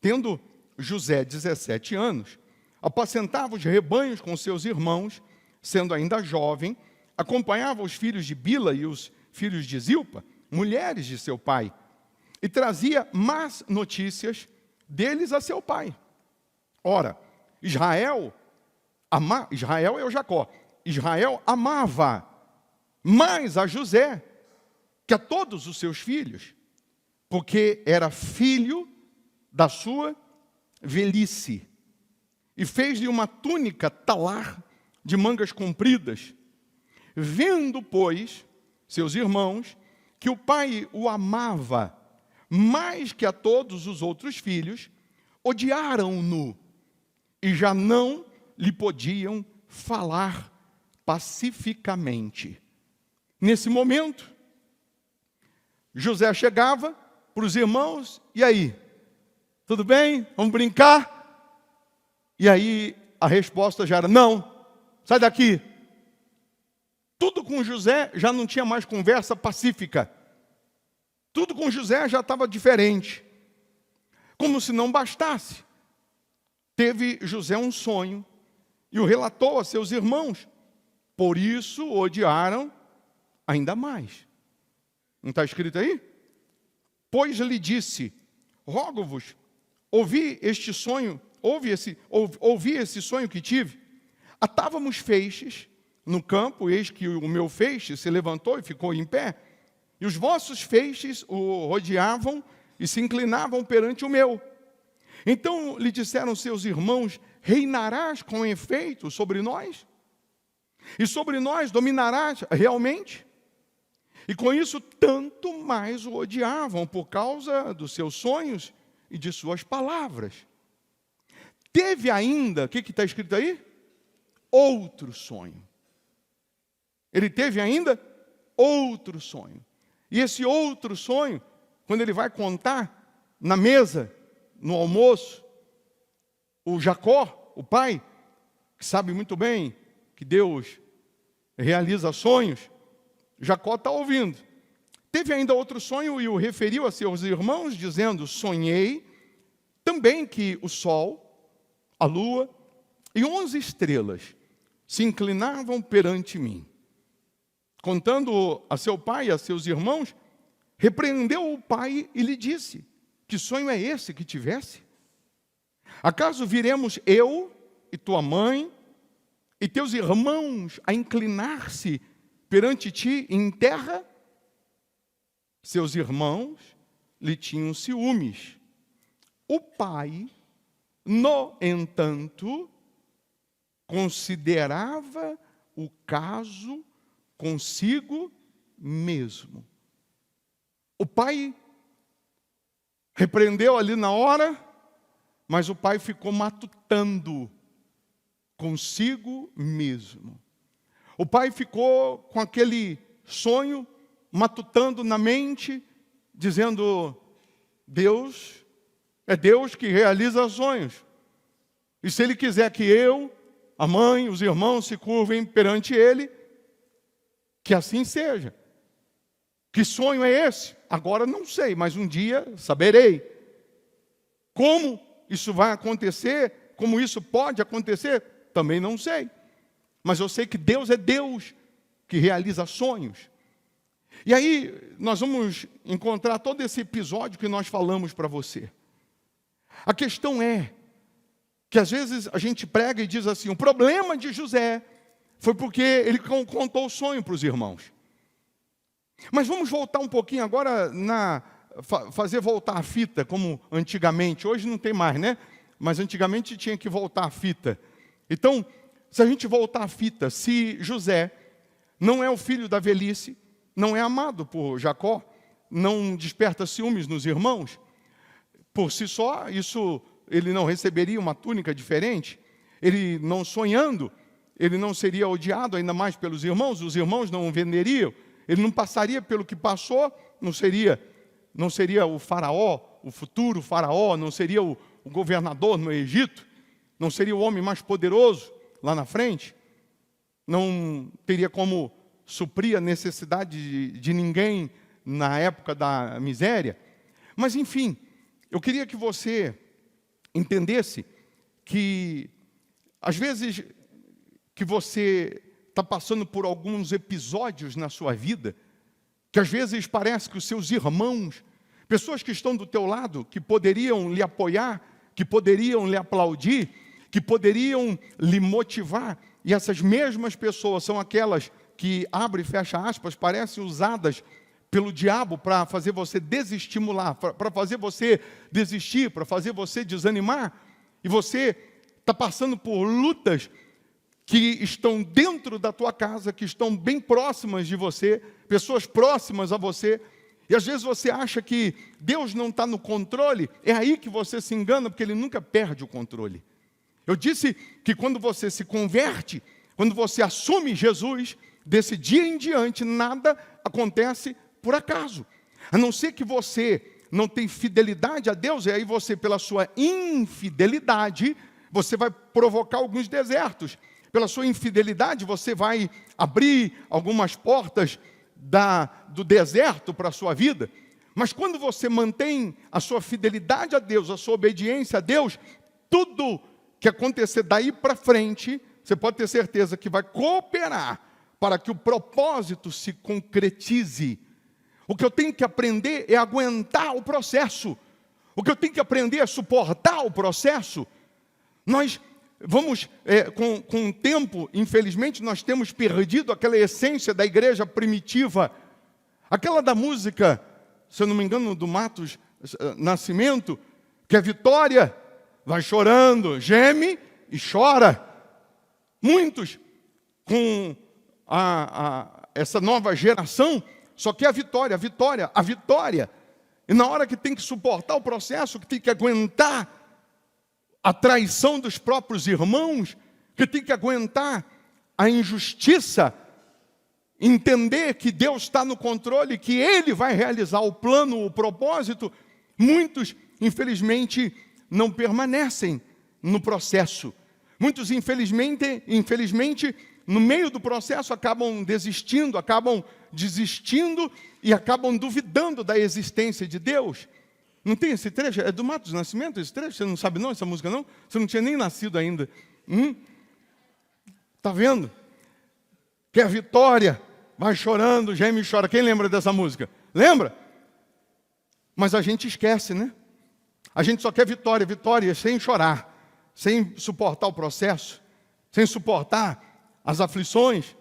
Tendo José 17 anos, apacentava os rebanhos com seus irmãos, sendo ainda jovem, acompanhava os filhos de Bila e os filhos de Zilpa, mulheres de seu pai, e trazia más notícias deles a seu pai. Ora, Israel é o Jacó. Israel amava mais a José que a todos os seus filhos, porque era filho da sua velhice. E fez-lhe uma túnica talar de mangas compridas. Vendo, pois, seus irmãos, que o pai o amava mais que a todos os outros filhos, odiaram-no e já não lhe podiam falar pacificamente. Nesse momento, José chegava para os irmãos, e aí? Tudo bem? Vamos brincar? E aí a resposta já era, não, sai daqui. Tudo com José já não tinha mais conversa pacífica. Tudo com José já estava diferente. Como se não bastasse. Teve José um sonho e o relatou a seus irmãos. Por isso o odiaram ainda mais. Não está escrito aí? Pois lhe disse, rogo-vos, ouvi esse sonho que tive. Atávamos feixes no campo, eis que o meu feixe se levantou e ficou em pé, e os vossos feixes o rodeavam e se inclinavam perante o meu. Então lhe disseram seus irmãos, reinarás com efeito sobre nós? E sobre nós dominarás realmente? E com isso tanto mais o odiavam por causa dos seus sonhos e de suas palavras. Teve ainda, o que está escrito aí? Outro sonho. Ele teve ainda outro sonho. E esse outro sonho, quando ele vai contar na mesa, no almoço, o Jacó, o pai, que sabe muito bem que Deus realiza sonhos, Jacó está ouvindo. Teve ainda outro sonho e o referiu a seus irmãos, dizendo, sonhei também que o sol, a lua e 11 estrelas se inclinavam perante mim. Contando a seu pai e a seus irmãos, repreendeu o pai e lhe disse, que sonho é esse que tivesse? Acaso viremos eu e tua mãe e teus irmãos a inclinar-se perante ti em terra? Seus irmãos lhe tinham ciúmes. O pai, no entanto, considerava o caso consigo mesmo. O pai repreendeu ali na hora, mas o pai ficou matutando consigo mesmo. O pai ficou com aquele sonho matutando na mente, dizendo: Deus é Deus que realiza sonhos. E se Ele quiser que eu, a mãe, os irmãos se curvem perante Ele, que assim seja. Que sonho é esse? Agora não sei, mas um dia saberei. Como isso vai acontecer, como isso pode acontecer, também não sei. Mas eu sei que Deus é Deus que realiza sonhos. E aí nós vamos encontrar todo esse episódio que nós falamos para você. A questão é que às vezes a gente prega e diz assim: o problema de José foi porque ele contou o sonho para os irmãos. Mas vamos voltar um pouquinho agora, fazer voltar a fita, como antigamente. Hoje não tem mais, né? Mas antigamente tinha que voltar a fita. Então, se a gente voltar a fita, se José não é o filho da velhice, não é amado por Jacó, não desperta ciúmes nos irmãos, por si só, isso ele não receberia uma túnica diferente, ele não sonhando, ele não seria odiado ainda mais pelos irmãos, os irmãos não o venderiam, ele não passaria pelo que passou, não seria o faraó, o futuro faraó, não seria o governador no Egito, não seria o homem mais poderoso lá na frente, não teria como suprir a necessidade de ninguém na época da miséria. Mas enfim, eu queria que você entendesse que às vezes que você está passando por alguns episódios na sua vida, que às vezes parece que os seus irmãos, pessoas que estão do teu lado, que poderiam lhe apoiar, que poderiam lhe aplaudir, que poderiam lhe motivar, e essas mesmas pessoas são aquelas que, abre e fecha aspas, parecem usadas pelo diabo para fazer você desestimular, para fazer você desistir, para fazer você desanimar, e você está passando por lutas que estão dentro da tua casa, que estão bem próximas de você, pessoas próximas a você, e às vezes você acha que Deus não está no controle, é aí que você se engana, porque Ele nunca perde o controle. Eu disse que quando você se converte, quando você assume Jesus, desse dia em diante, nada acontece por acaso. A não ser que você não tenha fidelidade a Deus, e aí você, pela sua infidelidade, você vai provocar alguns desertos. Pela sua infidelidade, você vai abrir algumas portas do deserto para a sua vida. Mas quando você mantém a sua fidelidade a Deus, a sua obediência a Deus, tudo que acontecer daí para frente, você pode ter certeza que vai cooperar para que o propósito se concretize. O que eu tenho que aprender é aguentar o processo. O que eu tenho que aprender é suportar o processo. Nós vamos, com o tempo, infelizmente, nós temos perdido aquela essência da igreja primitiva. Aquela da música, se eu não me engano, do Matos Nascimento, que a vitória vai chorando, geme e chora. Muitos, com essa nova geração, só quer a vitória, a vitória, a vitória. E na hora que tem que suportar o processo, que tem que aguentar a traição dos próprios irmãos, que tem que aguentar a injustiça, entender que Deus está no controle, que Ele vai realizar o plano, o propósito, muitos, infelizmente, não permanecem no processo. Muitos, infelizmente, no meio do processo, acabam desistindo e acabam duvidando da existência de Deus. Não tem esse trecho? É do Matos Nascimento esse trecho? Você não sabe não essa música não? Você não tinha nem nascido ainda. Está vendo? Que a vitória vai chorando, geme e chora. Quem lembra dessa música? Lembra? Mas a gente esquece, né? A gente só quer vitória, vitória, sem chorar, sem suportar o processo, sem suportar as aflições.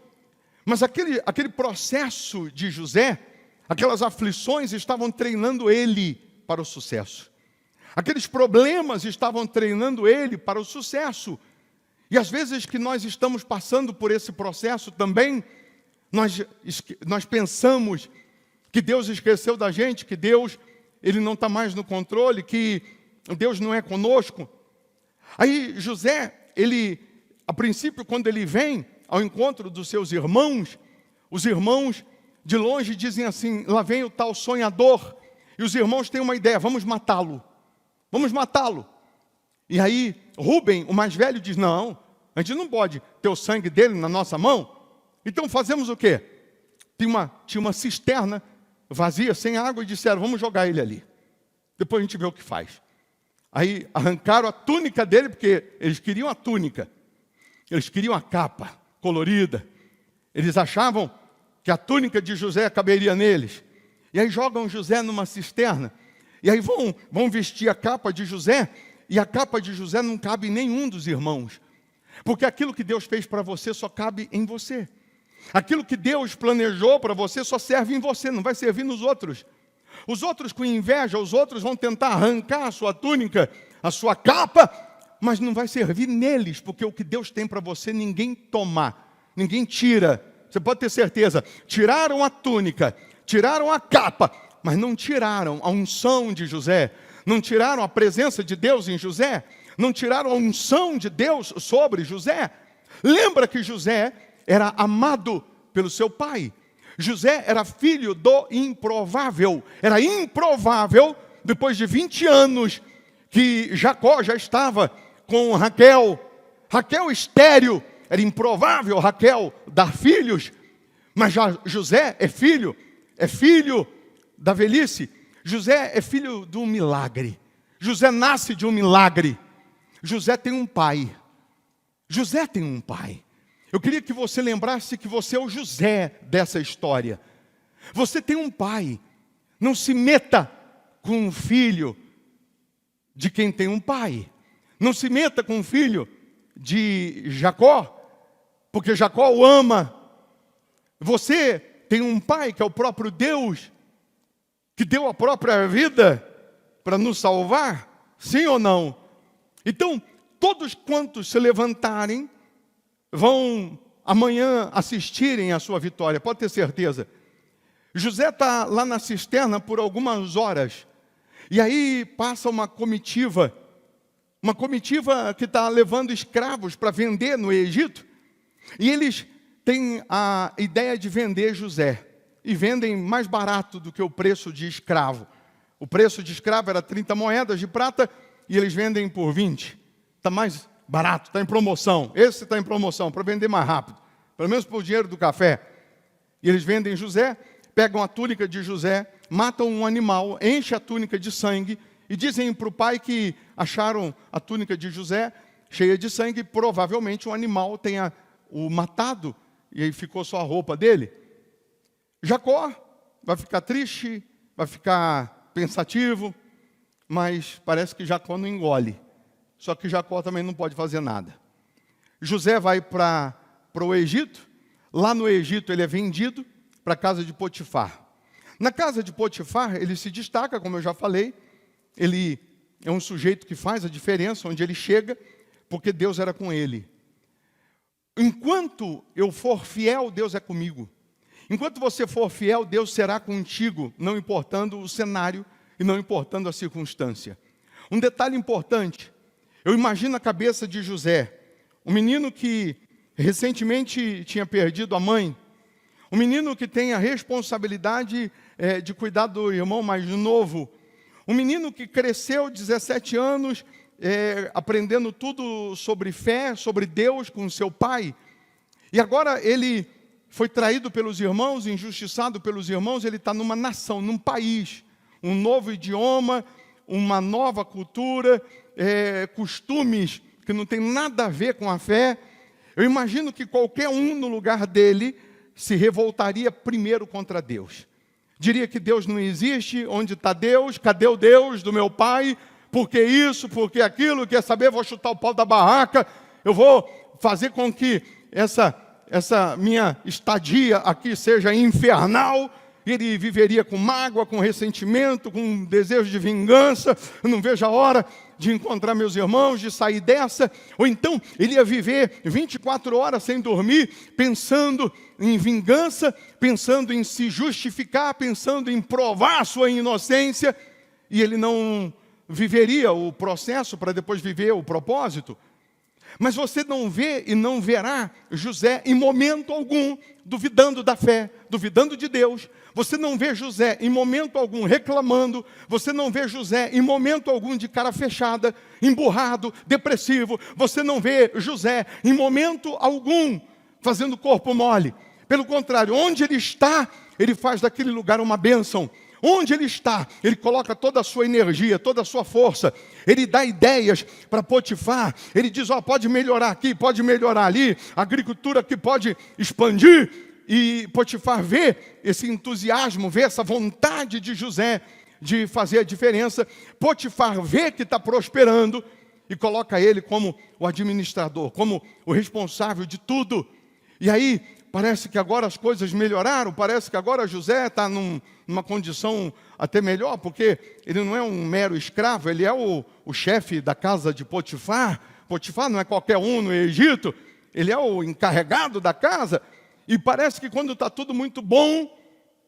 Mas aquele processo de José, aquelas aflições estavam treinando ele para o sucesso. Aqueles problemas estavam treinando ele para o sucesso. E às vezes que nós estamos passando por esse processo também, nós pensamos que Deus esqueceu da gente, que Deus Ele não está mais no controle, que Deus não é conosco. Aí José, a princípio, quando ele vem ao encontro dos seus irmãos, os irmãos de longe dizem assim, lá vem o tal sonhador, e os irmãos têm uma ideia, vamos matá-lo. Vamos matá-lo. E aí, Rubem, o mais velho, diz, não, a gente não pode ter o sangue dele na nossa mão. Então fazemos o quê? Tinha uma cisterna vazia, sem água, e disseram, vamos jogar ele ali. Depois a gente vê o que faz. Aí arrancaram a túnica dele, porque eles queriam a túnica. Eles queriam a capa colorida. Eles achavam que a túnica de José caberia neles. E aí jogam José numa cisterna. E aí vão vestir a capa de José. E a capa de José não cabe em nenhum dos irmãos. Porque aquilo que Deus fez para você só cabe em você. Aquilo que Deus planejou para você só serve em você, não vai servir nos outros. Os outros com inveja, os outros vão tentar arrancar a sua túnica, a sua capa, mas não vai servir neles, porque o que Deus tem para você ninguém toma, ninguém tira. Você pode ter certeza, tiraram a túnica, tiraram a capa, mas não tiraram a unção de José, não tiraram a presença de Deus em José, não tiraram a unção de Deus sobre José. Lembra que José era amado pelo seu pai. José era filho do improvável. Era improvável, depois de 20 anos, que Jacó já estava com Raquel. Raquel estéril. Era improvável Raquel dar filhos. Mas já José é filho da velhice. José é filho de um milagre. José nasce de um milagre. José tem um pai. José tem um pai. Eu queria que você lembrasse que você é o José dessa história. Você tem um pai. Não se meta com um filho de quem tem um pai. Não se meta com um filho de Jacó, porque Jacó o ama. Você tem um pai que é o próprio Deus, que deu a própria vida para nos salvar, sim ou não? Então, todos quantos se levantarem, vão amanhã assistirem a sua vitória, pode ter certeza. José está lá na cisterna por algumas horas, e aí passa uma comitiva que está levando escravos para vender no Egito, e eles têm a ideia de vender José, e vendem mais barato do que o preço de escravo. O preço de escravo era 30 moedas de prata, e eles vendem por 20. Está mais barato, está em promoção. Esse está em promoção, para vender mais rápido. Pelo menos por dinheiro do café. E eles vendem José, pegam a túnica de José, matam um animal, enchem a túnica de sangue, e dizem para o pai que acharam a túnica de José cheia de sangue, provavelmente um animal tenha o matado, e aí ficou só a roupa dele. Jacó vai ficar triste, vai ficar pensativo, mas parece que Jacó não engole. Só que Jacó também não pode fazer nada. José vai para o Egito. Lá no Egito ele é vendido para a casa de Potifar. Na casa de Potifar ele se destaca, como eu já falei. Ele é um sujeito que faz a diferença onde ele chega, porque Deus era com ele. Enquanto eu for fiel, Deus é comigo. Enquanto você for fiel, Deus será contigo, não importando o cenário e não importando a circunstância. Um detalhe importante, eu imagino a cabeça de José, um menino que recentemente tinha perdido a mãe, um menino que tem a responsabilidade de cuidar do irmão mais novo, um menino que cresceu 17 anos, aprendendo tudo sobre fé, sobre Deus com seu pai, e agora ele foi traído pelos irmãos, injustiçado pelos irmãos, ele está numa nação, num país, um novo idioma, uma nova cultura, costumes que não tem nada a ver com a fé. Eu imagino que qualquer um no lugar dele se revoltaria primeiro contra Deus. Diria que Deus não existe, onde está Deus, cadê o Deus do meu pai, por que isso, por que aquilo, quer saber, vou chutar o pau da barraca, eu vou fazer com que essa minha estadia aqui seja infernal. Ele viveria com mágoa, com ressentimento, com desejo de vingança. Eu não vejo a hora de encontrar meus irmãos, de sair dessa. Ou então, ele ia viver 24 horas sem dormir, pensando em vingança, pensando em se justificar, pensando em provar a sua inocência. E ele não viveria o processo para depois viver o propósito. Mas você não vê e não verá José em momento algum duvidando da fé, duvidando de Deus. Você não vê José em momento algum reclamando. Você não vê José em momento algum de cara fechada, emburrado, depressivo. Você não vê José em momento algum fazendo corpo mole. Pelo contrário, onde ele está, ele faz daquele lugar uma bênção. Onde ele está, ele coloca toda a sua energia, toda a sua força. Ele dá ideias para Potifar. Ele diz, pode melhorar aqui, pode melhorar ali. A agricultura aqui pode expandir. E Potifar vê esse entusiasmo, vê essa vontade de José de fazer a diferença. Potifar vê que está prosperando e coloca ele como o administrador, como o responsável de tudo. E aí, parece que agora as coisas melhoraram, parece que agora José está numa condição até melhor, porque ele não é um mero escravo, ele é o chefe da casa de Potifar. Potifar não é qualquer um no Egito, ele é o encarregado da casa. E parece que quando está tudo muito bom,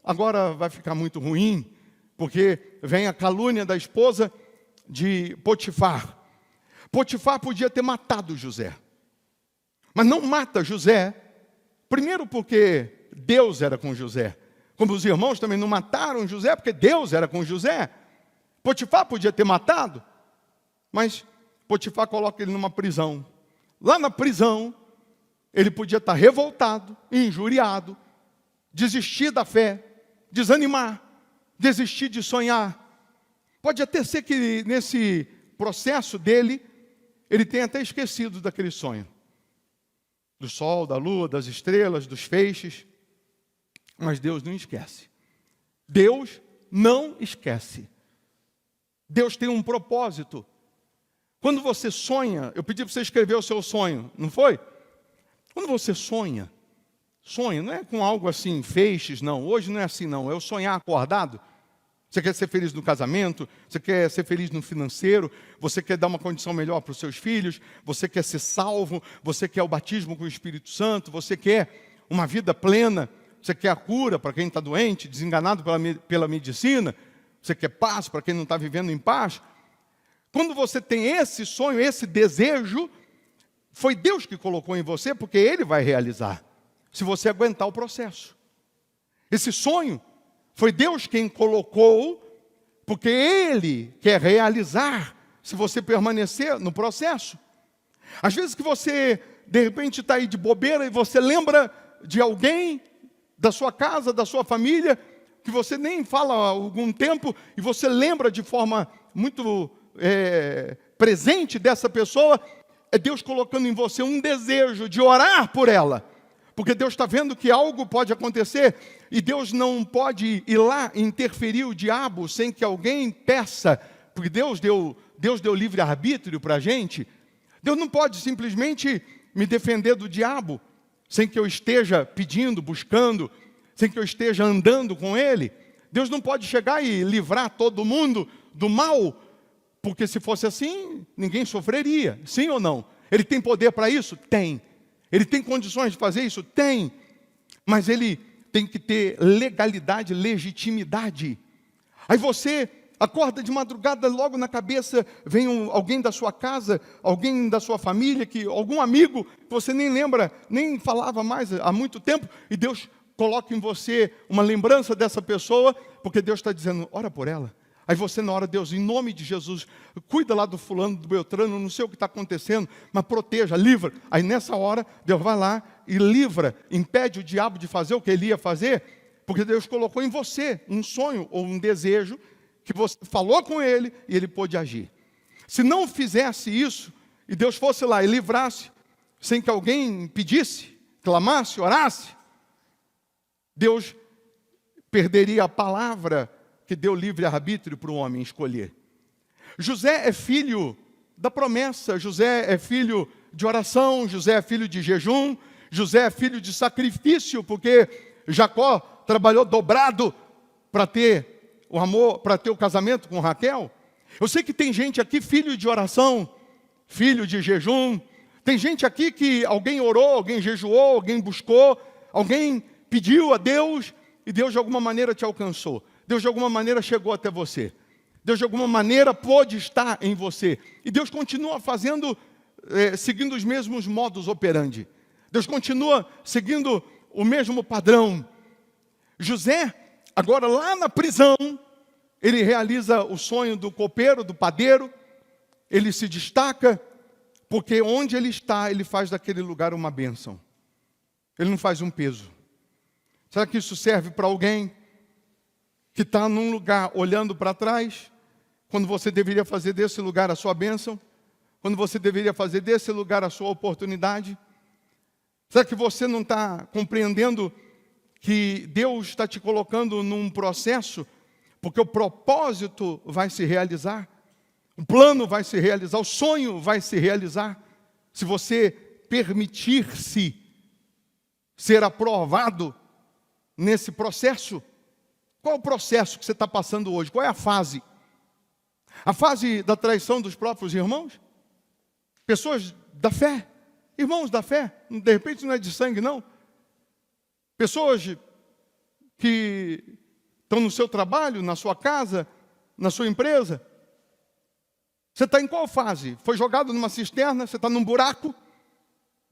agora vai ficar muito ruim, porque vem a calúnia da esposa de Potifar. Potifar podia ter matado José, mas não mata José, primeiro porque Deus era com José. Como os irmãos também não mataram José, porque Deus era com José. Potifar podia ter matado, mas Potifar coloca ele numa prisão. Lá na prisão, ele podia estar revoltado, injuriado, desistir da fé, desanimar, desistir de sonhar. Pode até ser que nesse processo dele, ele tenha até esquecido daquele sonho. Do sol, da lua, das estrelas, dos feixes. Mas Deus não esquece. Deus não esquece. Deus tem um propósito. Quando você sonha, eu pedi para você escrever o seu sonho, não foi? Quando você sonha não é com algo assim, feixes, não. Hoje não é assim, não. É o sonhar acordado. Você quer ser feliz no casamento, você quer ser feliz no financeiro, você quer dar uma condição melhor para os seus filhos, você quer ser salvo, você quer o batismo com o Espírito Santo, você quer uma vida plena, você quer a cura para quem está doente, desenganado pela medicina, você quer paz para quem não está vivendo em paz. Quando você tem esse sonho, esse desejo, foi Deus que colocou em você, porque Ele vai realizar, se você aguentar o processo. Esse sonho foi Deus quem colocou, porque Ele quer realizar, se você permanecer no processo. Às vezes que você, de repente, está aí de bobeira e você lembra de alguém da sua casa, da sua família, que você nem fala há algum tempo, e você lembra de forma muito presente dessa pessoa. É Deus colocando em você um desejo de orar por ela, porque Deus está vendo que algo pode acontecer, e Deus não pode ir lá interferir o diabo sem que alguém peça, porque Deus deu livre-arbítrio para a gente. Deus não pode simplesmente me defender do diabo, sem que eu esteja pedindo, buscando, sem que eu esteja andando com ele. Deus não pode chegar e livrar todo mundo do mal, porque se fosse assim, ninguém sofreria, sim ou não? Ele tem poder para isso? Tem. Ele tem condições de fazer isso? Tem. Mas ele tem que ter legalidade, legitimidade. Aí você acorda de madrugada, logo na cabeça vem alguém da sua casa, alguém da sua família, algum amigo que você nem lembra, nem falava mais há muito tempo, e Deus coloca em você uma lembrança dessa pessoa, porque Deus está dizendo, ora por ela. Aí você na hora, Deus, em nome de Jesus, cuida lá do fulano, do Beltrano, não sei o que está acontecendo, mas proteja, livra. Aí nessa hora, Deus vai lá e livra, impede o diabo de fazer o que ele ia fazer, porque Deus colocou em você um sonho ou um desejo, que você falou com ele e ele pôde agir. Se não fizesse isso, e Deus fosse lá e livrasse, sem que alguém pedisse, clamasse, orasse, Deus perderia a palavra que deu livre-arbítrio para o homem escolher. José é filho da promessa, José é filho de oração, José é filho de jejum, José é filho de sacrifício, porque Jacó trabalhou dobrado para ter o amor, para ter o casamento com Raquel. Eu sei que tem gente aqui, filho de oração, filho de jejum. Tem gente aqui que alguém orou, alguém jejuou, alguém buscou, alguém pediu a Deus, e Deus de alguma maneira te alcançou. Deus de alguma maneira chegou até você. Deus de alguma maneira pôde estar em você. E Deus continua fazendo seguindo os mesmos modus operandi. Deus continua seguindo o mesmo padrão. José, agora lá na prisão, ele realiza o sonho do copeiro, do padeiro. Ele se destaca, porque onde ele está, ele faz daquele lugar uma bênção. Ele não faz um peso. Será que isso serve para alguém que está num lugar olhando para trás, quando você deveria fazer desse lugar a sua bênção? Quando você deveria fazer desse lugar a sua oportunidade? Será que você não está compreendendo que Deus está te colocando num processo, porque o propósito vai se realizar, o plano vai se realizar, o sonho vai se realizar, se você permitir-se ser aprovado nesse processo? Qual é o processo que você está passando hoje? Qual é a fase? A fase da traição dos próprios irmãos? Pessoas da fé, irmãos da fé, de repente não é de sangue não. Pessoas que estão no seu trabalho, na sua casa, na sua empresa. Você está em qual fase? Foi jogado numa cisterna? Você está num buraco?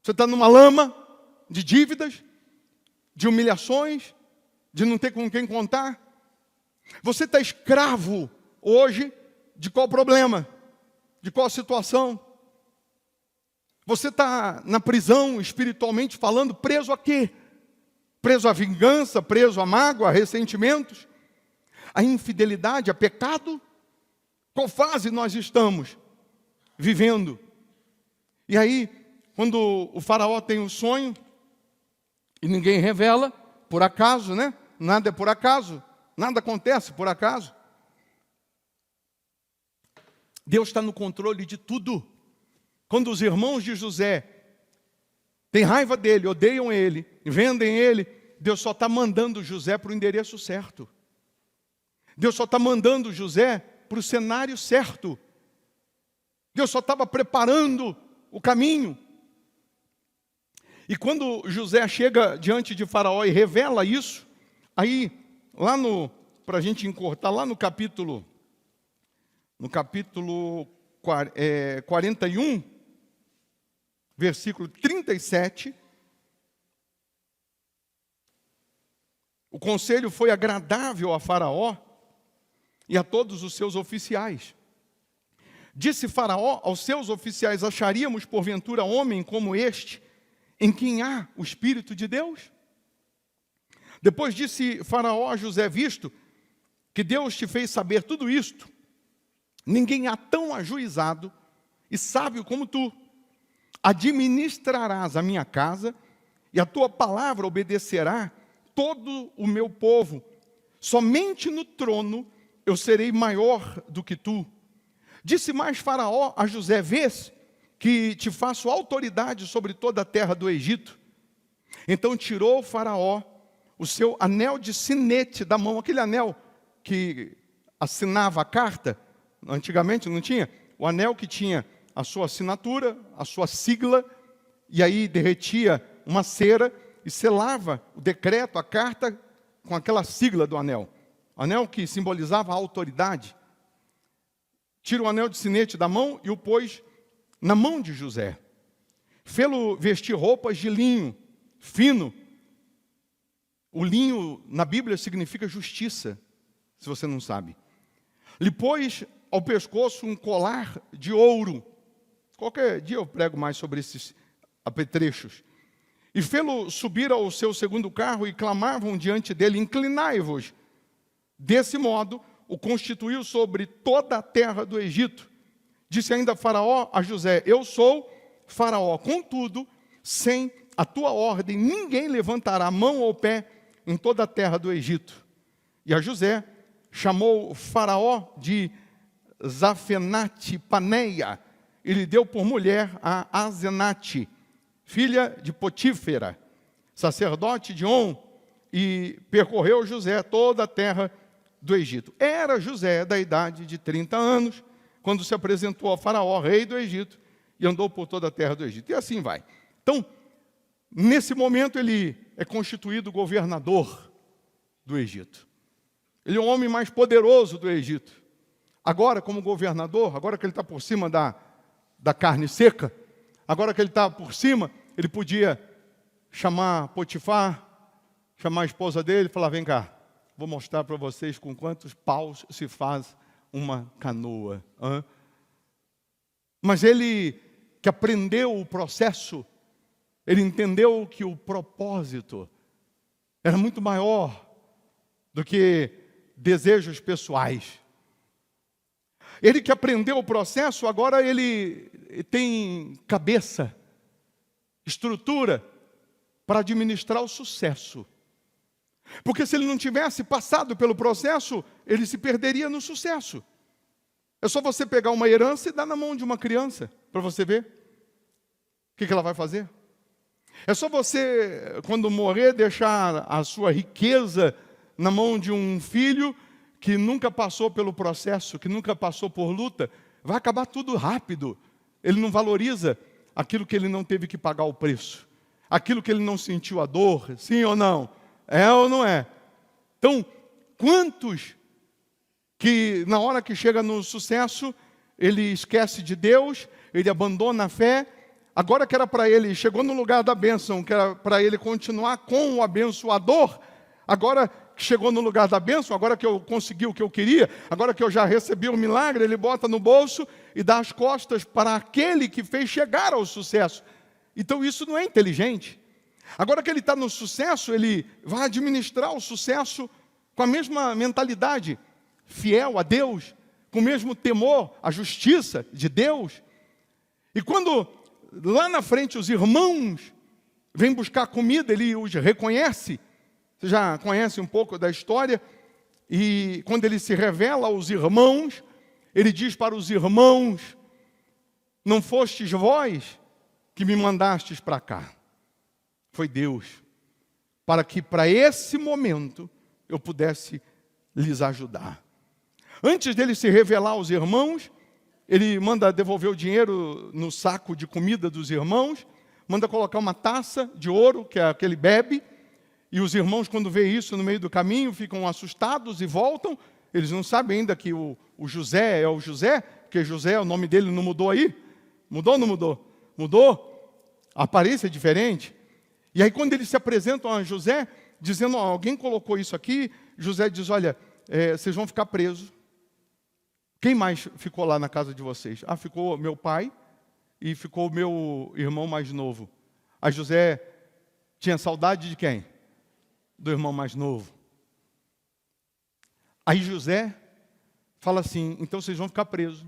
Você está numa lama de dívidas, de humilhações, de não ter com quem contar? Você está escravo hoje de qual problema? De qual situação? Você está na prisão, espiritualmente falando, preso a quê? Preso à vingança, preso à mágoa, a ressentimentos, a infidelidade, a pecado? Qual fase nós estamos vivendo? E aí, quando o faraó tem um sonho, e ninguém revela, por acaso, né? Nada é por acaso, nada acontece por acaso. Deus está no controle de tudo. Quando os irmãos de José têm raiva dele, odeiam ele, vendem ele, Deus só está mandando José para o endereço certo. Deus só está mandando José para o cenário certo. Deus só estava preparando o caminho. E quando José chega diante de Faraó e revela isso, aí, lá para a gente encurtar, lá no capítulo 41, versículo 37, o conselho foi agradável a Faraó e a todos os seus oficiais. Disse Faraó aos seus oficiais: acharíamos porventura homem como este, em quem há o Espírito de Deus? Depois disse Faraó a José: visto que Deus te fez saber tudo isto, ninguém há tão ajuizado e sábio como tu. Administrarás a minha casa, e a tua palavra obedecerá todo o meu povo. Somente no trono eu serei maior do que tu. Disse mais Faraó a José: vês que te faço autoridade sobre toda a terra do Egito? Então tirou Faraó o seu anel de sinete da mão, aquele anel que assinava a carta. Antigamente não tinha? O anel que tinha a sua assinatura, a sua sigla, e aí derretia uma cera e selava o decreto, a carta, com aquela sigla do anel. Anel que simbolizava a autoridade. Tira o anel de sinete da mão e o pôs na mão de José. Fê-lo vestir roupas de linho fino. O linho na Bíblia significa justiça, se você não sabe. Lhe pôs ao pescoço um colar de ouro. Qualquer dia eu prego mais sobre esses apetrechos. E fê-lo subir ao seu segundo carro, e clamavam diante dele: inclinai-vos. Desse modo, o constituiu sobre toda a terra do Egito. Disse ainda Faraó a José: eu sou Faraó, contudo, sem a tua ordem, ninguém levantará mão ou pé em toda a terra do Egito. E a José chamou Faraó de Zafenate Paneia, e lhe deu por mulher a Azenate, filha de Potífera, sacerdote de On, e percorreu José toda a terra do Egito. Era José da idade de 30 anos, quando se apresentou a Faraó, rei do Egito, e andou por toda a terra do Egito. E assim vai. Então, nesse momento ele é constituído governador do Egito. Ele é o homem mais poderoso do Egito. Agora, como governador, agora que ele está por cima da carne seca, Agora que ele está por cima, ele podia chamar Potifar, chamar a esposa dele e falar: vem cá, vou mostrar para vocês com quantos paus se faz uma canoa. Mas ele que aprendeu o processo, ele entendeu que o propósito era muito maior do que desejos pessoais. Ele que aprendeu o processo, agora ele tem cabeça, estrutura para administrar o sucesso. Porque se ele não tivesse passado pelo processo, ele se perderia no sucesso. É só você pegar uma herança e dar na mão de uma criança, para você ver o que ela vai fazer. É só você, quando morrer, deixar a sua riqueza na mão de um filho que nunca passou pelo processo, que nunca passou por luta. Vai acabar tudo rápido. Ele não valoriza aquilo que ele não teve que pagar o preço, aquilo que ele não sentiu a dor, sim ou não? É ou não é? Então, quantos que na hora que chega no sucesso, ele esquece de Deus, ele abandona a fé. Agora que era para ele, chegou no lugar da bênção, que era para ele continuar com o abençoador, agora que chegou no lugar da bênção, agora que eu consegui o que eu queria, agora que eu já recebi o milagre, ele bota no bolso e dá as costas para aquele que fez chegar ao sucesso. Então isso não é inteligente. Agora que ele está no sucesso, ele vai administrar o sucesso com a mesma mentalidade, fiel a Deus, com o mesmo temor, a justiça de Deus. E quando lá na frente os irmãos vêm buscar comida, ele os reconhece. Você já conhece um pouco da história. E quando ele se revela aos irmãos, ele diz para os irmãos: não fostes vós que me mandastes para cá. Foi Deus, para que para esse momento eu pudesse lhes ajudar. Antes dele se revelar aos irmãos, ele manda devolver o dinheiro no saco de comida dos irmãos, manda colocar uma taça de ouro, que é a que ele bebe, e os irmãos, quando vê isso no meio do caminho, ficam assustados e voltam. Eles não sabem ainda que o José é o José, porque José, o nome dele não mudou aí. Mudou ou não mudou? Mudou. A aparência é diferente. E aí quando eles se apresentam a José, dizendo: alguém colocou isso aqui, José diz: olha, vocês vão ficar presos. Quem mais ficou lá na casa de vocês? Ficou meu pai e ficou meu irmão mais novo. Aí José tinha saudade de quem? Do irmão mais novo. Aí José fala assim: então vocês vão ficar presos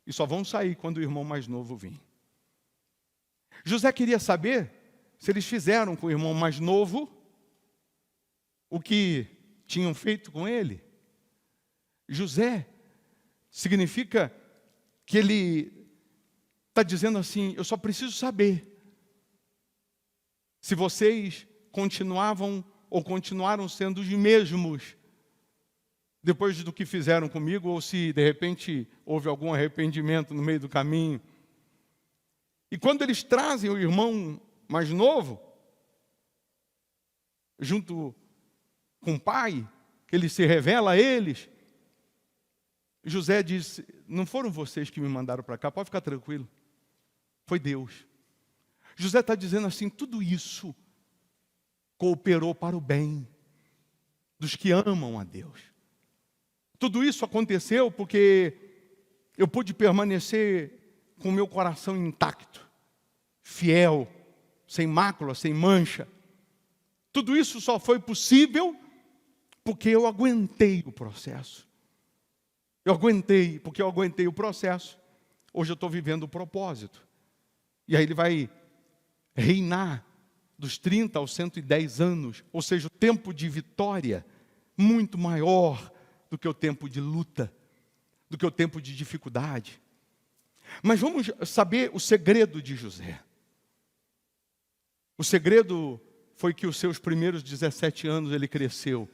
e só vão sair quando o irmão mais novo vir. José queria saber se eles fizeram com o irmão mais novo o que tinham feito com ele. José significa que ele está dizendo assim: eu só preciso saber se vocês continuavam ou continuaram sendo os mesmos depois do que fizeram comigo, ou se de repente houve algum arrependimento no meio do caminho. E quando eles trazem o irmão mais novo, junto com o pai, que ele se revela a eles, José diz: não foram vocês que me mandaram para cá, pode ficar tranquilo, foi Deus. José está dizendo assim: tudo isso cooperou para o bem dos que amam a Deus. Tudo isso aconteceu porque eu pude permanecer com o meu coração intacto, fiel, sem mácula, sem mancha. Tudo isso só foi possível porque eu aguentei o processo. Eu aguentei, porque eu aguentei o processo. Hoje eu estou vivendo o propósito. E aí ele vai reinar dos 30 aos 110 anos, ou seja, o tempo de vitória muito maior do que o tempo de luta, do que o tempo de dificuldade. Mas vamos saber o segredo de José. O segredo foi que os seus primeiros 17 anos ele cresceu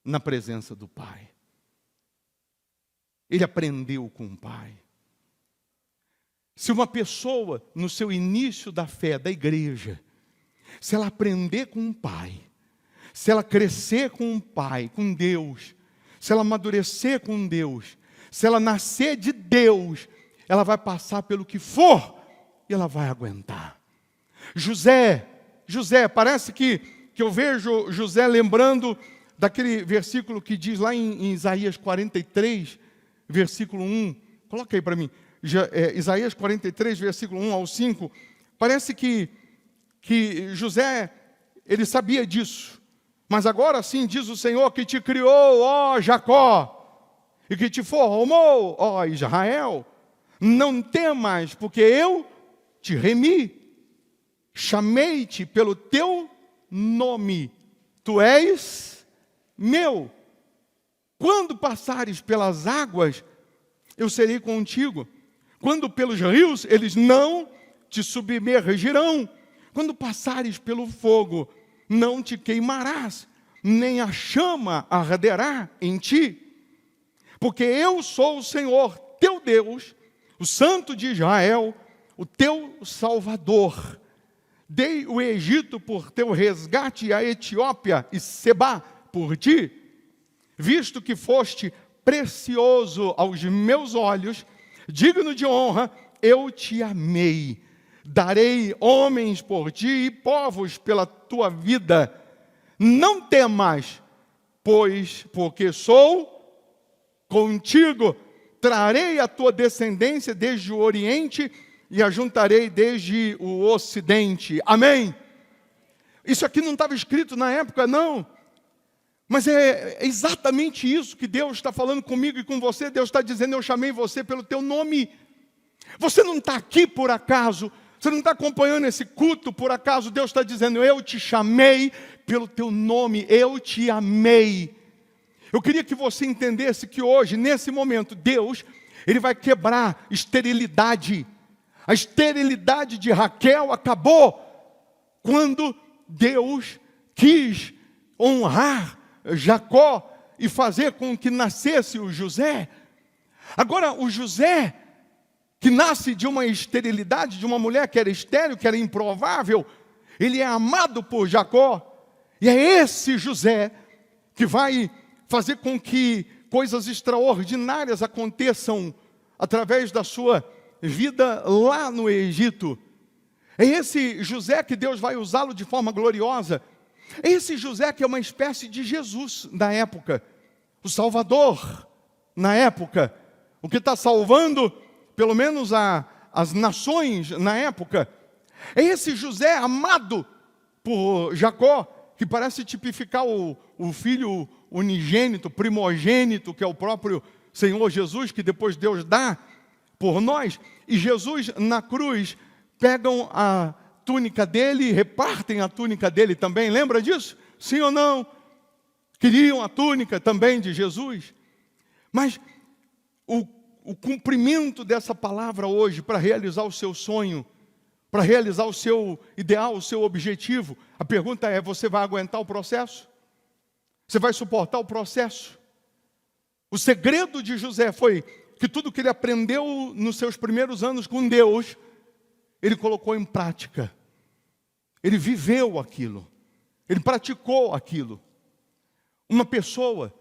na presença do Pai. Ele aprendeu com o Pai. Se uma pessoa, no seu início da fé, da igreja, se ela aprender com o Pai, se ela crescer com o Pai, com Deus, se ela amadurecer com Deus, se ela nascer de Deus, ela vai passar pelo que for, e ela vai aguentar. José, parece que eu vejo José lembrando daquele versículo que diz lá em Isaías 43, versículo 1. Coloca aí para mim. Isaías 43, versículo 1 ao 5. Parece que José, ele sabia disso. Mas agora sim diz o Senhor que te criou, ó Jacó, e que te formou, ó Israel. Não temas, porque eu te remi. Chamei-te pelo teu nome. Tu és meu. Quando passares pelas águas, eu serei contigo. Quando pelos rios, eles não te submergirão. Quando passares pelo fogo, não te queimarás, nem a chama arderá em ti. Porque eu sou o Senhor, teu Deus, o Santo de Israel, o teu Salvador. Dei o Egito por teu resgate, a Etiópia e Sebá por ti. Visto que foste precioso aos meus olhos, digno de honra, eu te amei. Darei homens por ti e povos pela tua vida. Não temas, porque sou contigo. Trarei a tua descendência desde o Oriente e a juntarei desde o Ocidente. Amém? Isso aqui não estava escrito na época, não. Mas é exatamente isso que Deus está falando comigo e com você. Deus está dizendo, eu chamei você pelo teu nome. Você não está aqui por acaso. Você não está acompanhando esse culto por acaso. Deus está dizendo, eu te chamei pelo teu nome. Eu te amei. Eu queria que você entendesse que hoje, nesse momento, Deus, Ele vai quebrar esterilidade. A esterilidade de Raquel acabou quando Deus quis honrar Jacó e fazer com que nascesse o José. Agora, o José, que nasce de uma esterilidade, de uma mulher que era estéril, que era improvável, ele é amado por Jacó. E é esse José que vai fazer com que coisas extraordinárias aconteçam através da sua vida lá no Egito. É esse José que Deus vai usá-lo de forma gloriosa. É esse José que é uma espécie de Jesus na época, o Salvador na época, o que está salvando pelo menos as nações na época. É esse José amado por Jacó, que parece tipificar o filho unigênito, primogênito, que é o próprio Senhor Jesus, que depois Deus dá por nós. E Jesus na cruz, pegam a túnica dele, repartem a túnica dele também, lembra disso? Sim ou não? Queriam a túnica também de Jesus. Mas o cumprimento dessa palavra hoje, para realizar o seu sonho, para realizar o seu ideal, o seu objetivo, a pergunta é, você vai aguentar o processo? Você vai suportar o processo? O segredo de José foi que tudo que ele aprendeu nos seus primeiros anos com Deus, ele colocou em prática. Ele viveu aquilo. Ele praticou aquilo. Uma pessoa,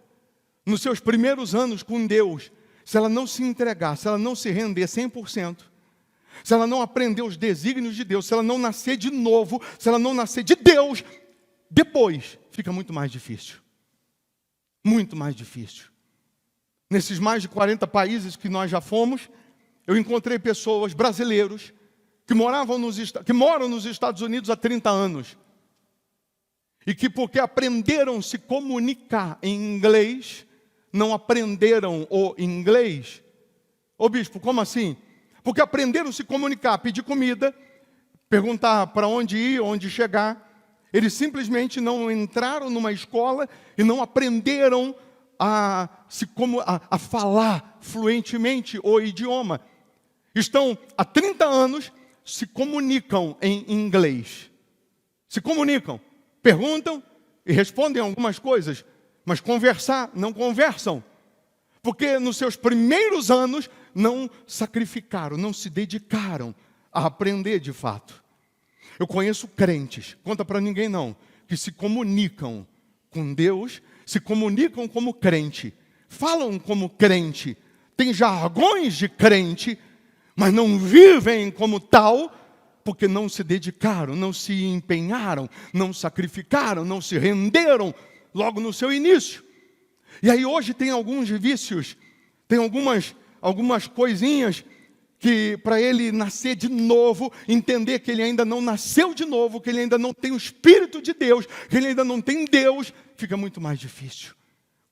nos seus primeiros anos com Deus, se ela não se entregar, se ela não se render 100%, se ela não aprender os desígnios de Deus, se ela não nascer de novo, se ela não nascer de Deus, depois fica muito mais difícil. Muito mais difícil. Nesses mais de 40 países que nós já fomos, eu encontrei pessoas, brasileiros, que moram nos Estados Unidos há 30 anos. E que porque aprenderam a se comunicar em inglês, não aprenderam o inglês. Ô bispo, como assim? Porque aprenderam a se comunicar, pedir comida, perguntar para onde ir, onde chegar. Eles simplesmente não entraram numa escola e não aprenderam a falar fluentemente o idioma. Estão há 30 anos, se comunicam em inglês. Se comunicam, perguntam e respondem algumas coisas, mas conversar, não conversam. Porque nos seus primeiros anos não sacrificaram, não se dedicaram a aprender de fato. Eu conheço crentes, conta para ninguém não, que se comunicam com Deus, se comunicam como crente, falam como crente, têm jargões de crente, mas não vivem como tal, porque não se dedicaram, não se empenharam, não sacrificaram, não se renderam logo no seu início. E aí hoje tem alguns vícios, tem algumas coisinhas que para ele nascer de novo, entender que ele ainda não nasceu de novo, que ele ainda não tem o Espírito de Deus, que ele ainda não tem Deus, fica muito mais difícil.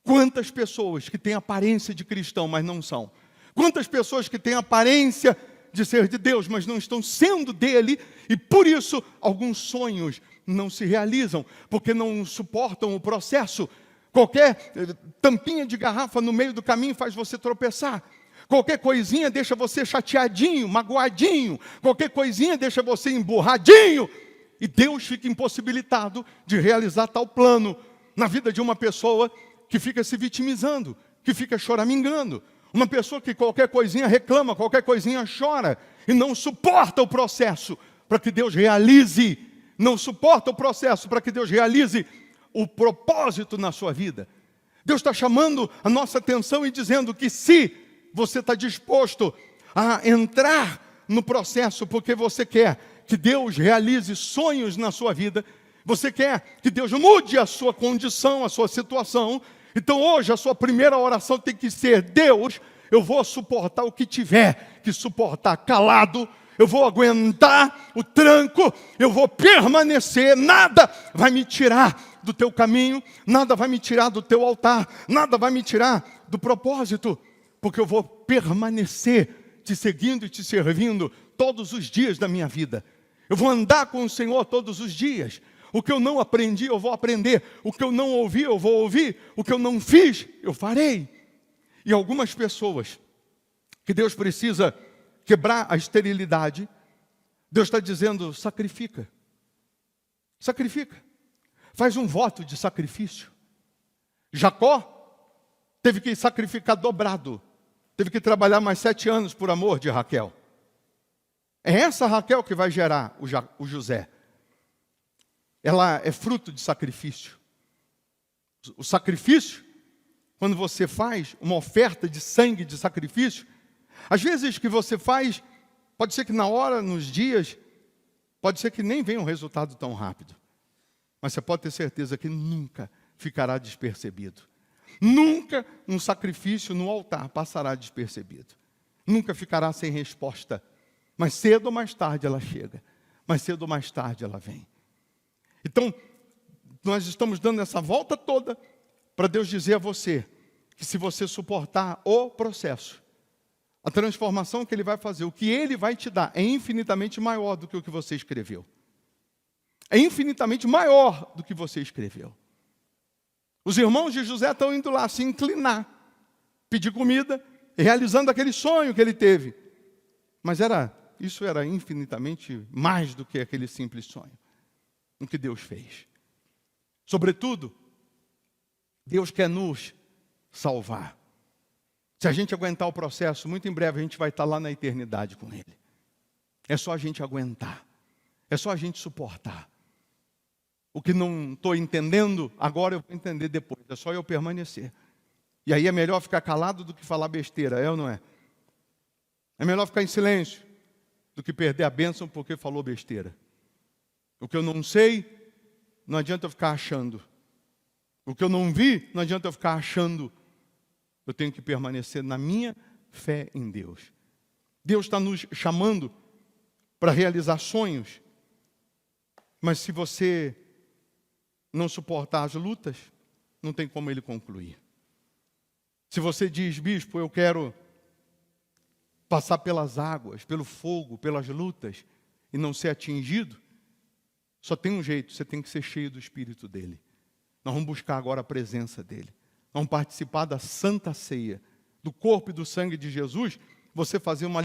Quantas pessoas que têm aparência de cristão, mas não são? Quantas pessoas que têm aparência de ser de Deus, mas não estão sendo dele, e por isso alguns sonhos não se realizam, porque não suportam o processo. Qualquer tampinha de garrafa no meio do caminho faz você tropeçar. Qualquer coisinha deixa você chateadinho, magoadinho. Qualquer coisinha deixa você emburradinho. E Deus fica impossibilitado de realizar tal plano na vida de uma pessoa que fica se vitimizando, que fica choramingando. Uma pessoa que qualquer coisinha reclama, qualquer coisinha chora. E não suporta o processo para que Deus realize. Não suporta o processo para que Deus realize o propósito na sua vida. Deus está chamando a nossa atenção e dizendo que se você está disposto a entrar no processo porque você quer que Deus realize sonhos na sua vida, você quer que Deus mude a sua condição, a sua situação, então hoje a sua primeira oração tem que ser: Deus, eu vou suportar o que tiver que suportar calado, eu vou aguentar o tranco, eu vou permanecer, nada vai me tirar do teu caminho, nada vai me tirar do teu altar, nada vai me tirar do propósito, porque eu vou permanecer te seguindo e te servindo todos os dias da minha vida. Eu vou andar com o Senhor todos os dias. O que eu não aprendi, eu vou aprender. O que eu não ouvi, eu vou ouvir. O que eu não fiz, eu farei. E algumas pessoas que Deus precisa quebrar a esterilidade, Deus está dizendo: sacrifica. Sacrifica. Faz um voto de sacrifício. Jacó teve que sacrificar dobrado. Teve que trabalhar mais 7 anos por amor de Raquel. É essa Raquel que vai gerar o José. Ela é fruto de sacrifício. O sacrifício, quando você faz uma oferta de sangue de sacrifício, às vezes que você faz, pode ser que na hora, nos dias, pode ser que nem venha um resultado tão rápido. Mas você pode ter certeza que nunca ficará despercebido. Nunca um sacrifício no altar passará despercebido. Nunca ficará sem resposta. Mas cedo ou mais tarde ela chega. Mas cedo ou mais tarde ela vem. Então, nós estamos dando essa volta toda para Deus dizer a você que se você suportar o processo, a transformação que Ele vai fazer, o que Ele vai te dar é infinitamente maior do que o que você escreveu. É infinitamente maior do que você escreveu. Os irmãos de José estão indo lá se inclinar, pedir comida, realizando aquele sonho que ele teve. Mas isso era infinitamente mais do que aquele simples sonho, o que Deus fez. Sobretudo, Deus quer nos salvar. Se a gente aguentar o processo, muito em breve a gente vai estar lá na eternidade com Ele. É só a gente aguentar. É só a gente suportar. O que não estou entendendo, agora eu vou entender depois. É só eu permanecer. E aí é melhor ficar calado do que falar besteira, é ou não é? É melhor ficar em silêncio do que perder a bênção porque falou besteira. O que eu não sei, não adianta eu ficar achando. O que eu não vi, não adianta eu ficar achando. Eu tenho que permanecer na minha fé em Deus. Deus está nos chamando para realizar sonhos. Mas se você não suportar as lutas, não tem como Ele concluir. Se você diz: bispo, eu quero passar pelas águas, pelo fogo, pelas lutas, e não ser atingido, só tem um jeito: você tem que ser cheio do Espírito dEle. Nós vamos buscar agora a presença dEle. Vamos participar da Santa Ceia, do corpo e do sangue de Jesus, você fazendo uma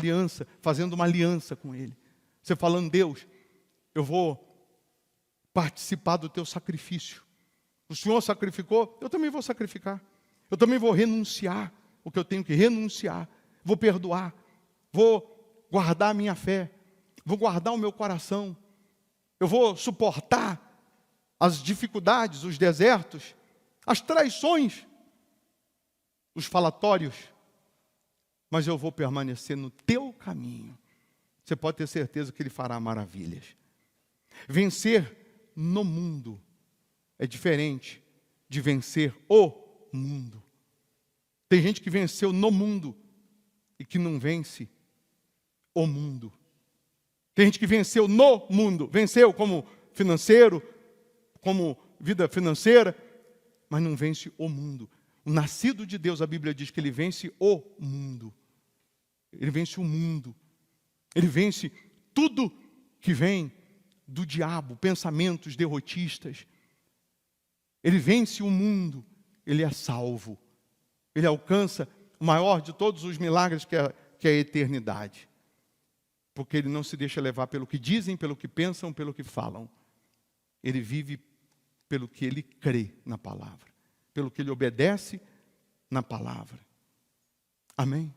aliança com Ele. Você falando: Deus, eu vou participar do teu sacrifício. O Senhor sacrificou, eu também vou sacrificar. Eu também vou renunciar o que eu tenho que renunciar. Vou perdoar. Vou guardar a minha fé. Vou guardar o meu coração. Eu vou suportar as dificuldades, os desertos, as traições, os falatórios. mas eu vou permanecer no teu caminho. Você pode ter certeza que Ele fará maravilhas. Vencer no mundo é diferente de vencer o mundo. Tem gente que venceu no mundo e que não vence o mundo. Tem gente que venceu no mundo, venceu como financeiro, como vida financeira, mas não vence o mundo. O nascido de Deus, a Bíblia diz que ele vence o mundo. Ele vence o mundo. Ele vence tudo que vem do diabo, pensamentos derrotistas. Ele vence o mundo, ele é salvo. Ele alcança o maior de todos os milagres que é a eternidade. Porque ele não se deixa levar pelo que dizem, pelo que pensam, pelo que falam. Ele vive pelo que ele crê na palavra, pelo que ele obedece na palavra. Amém?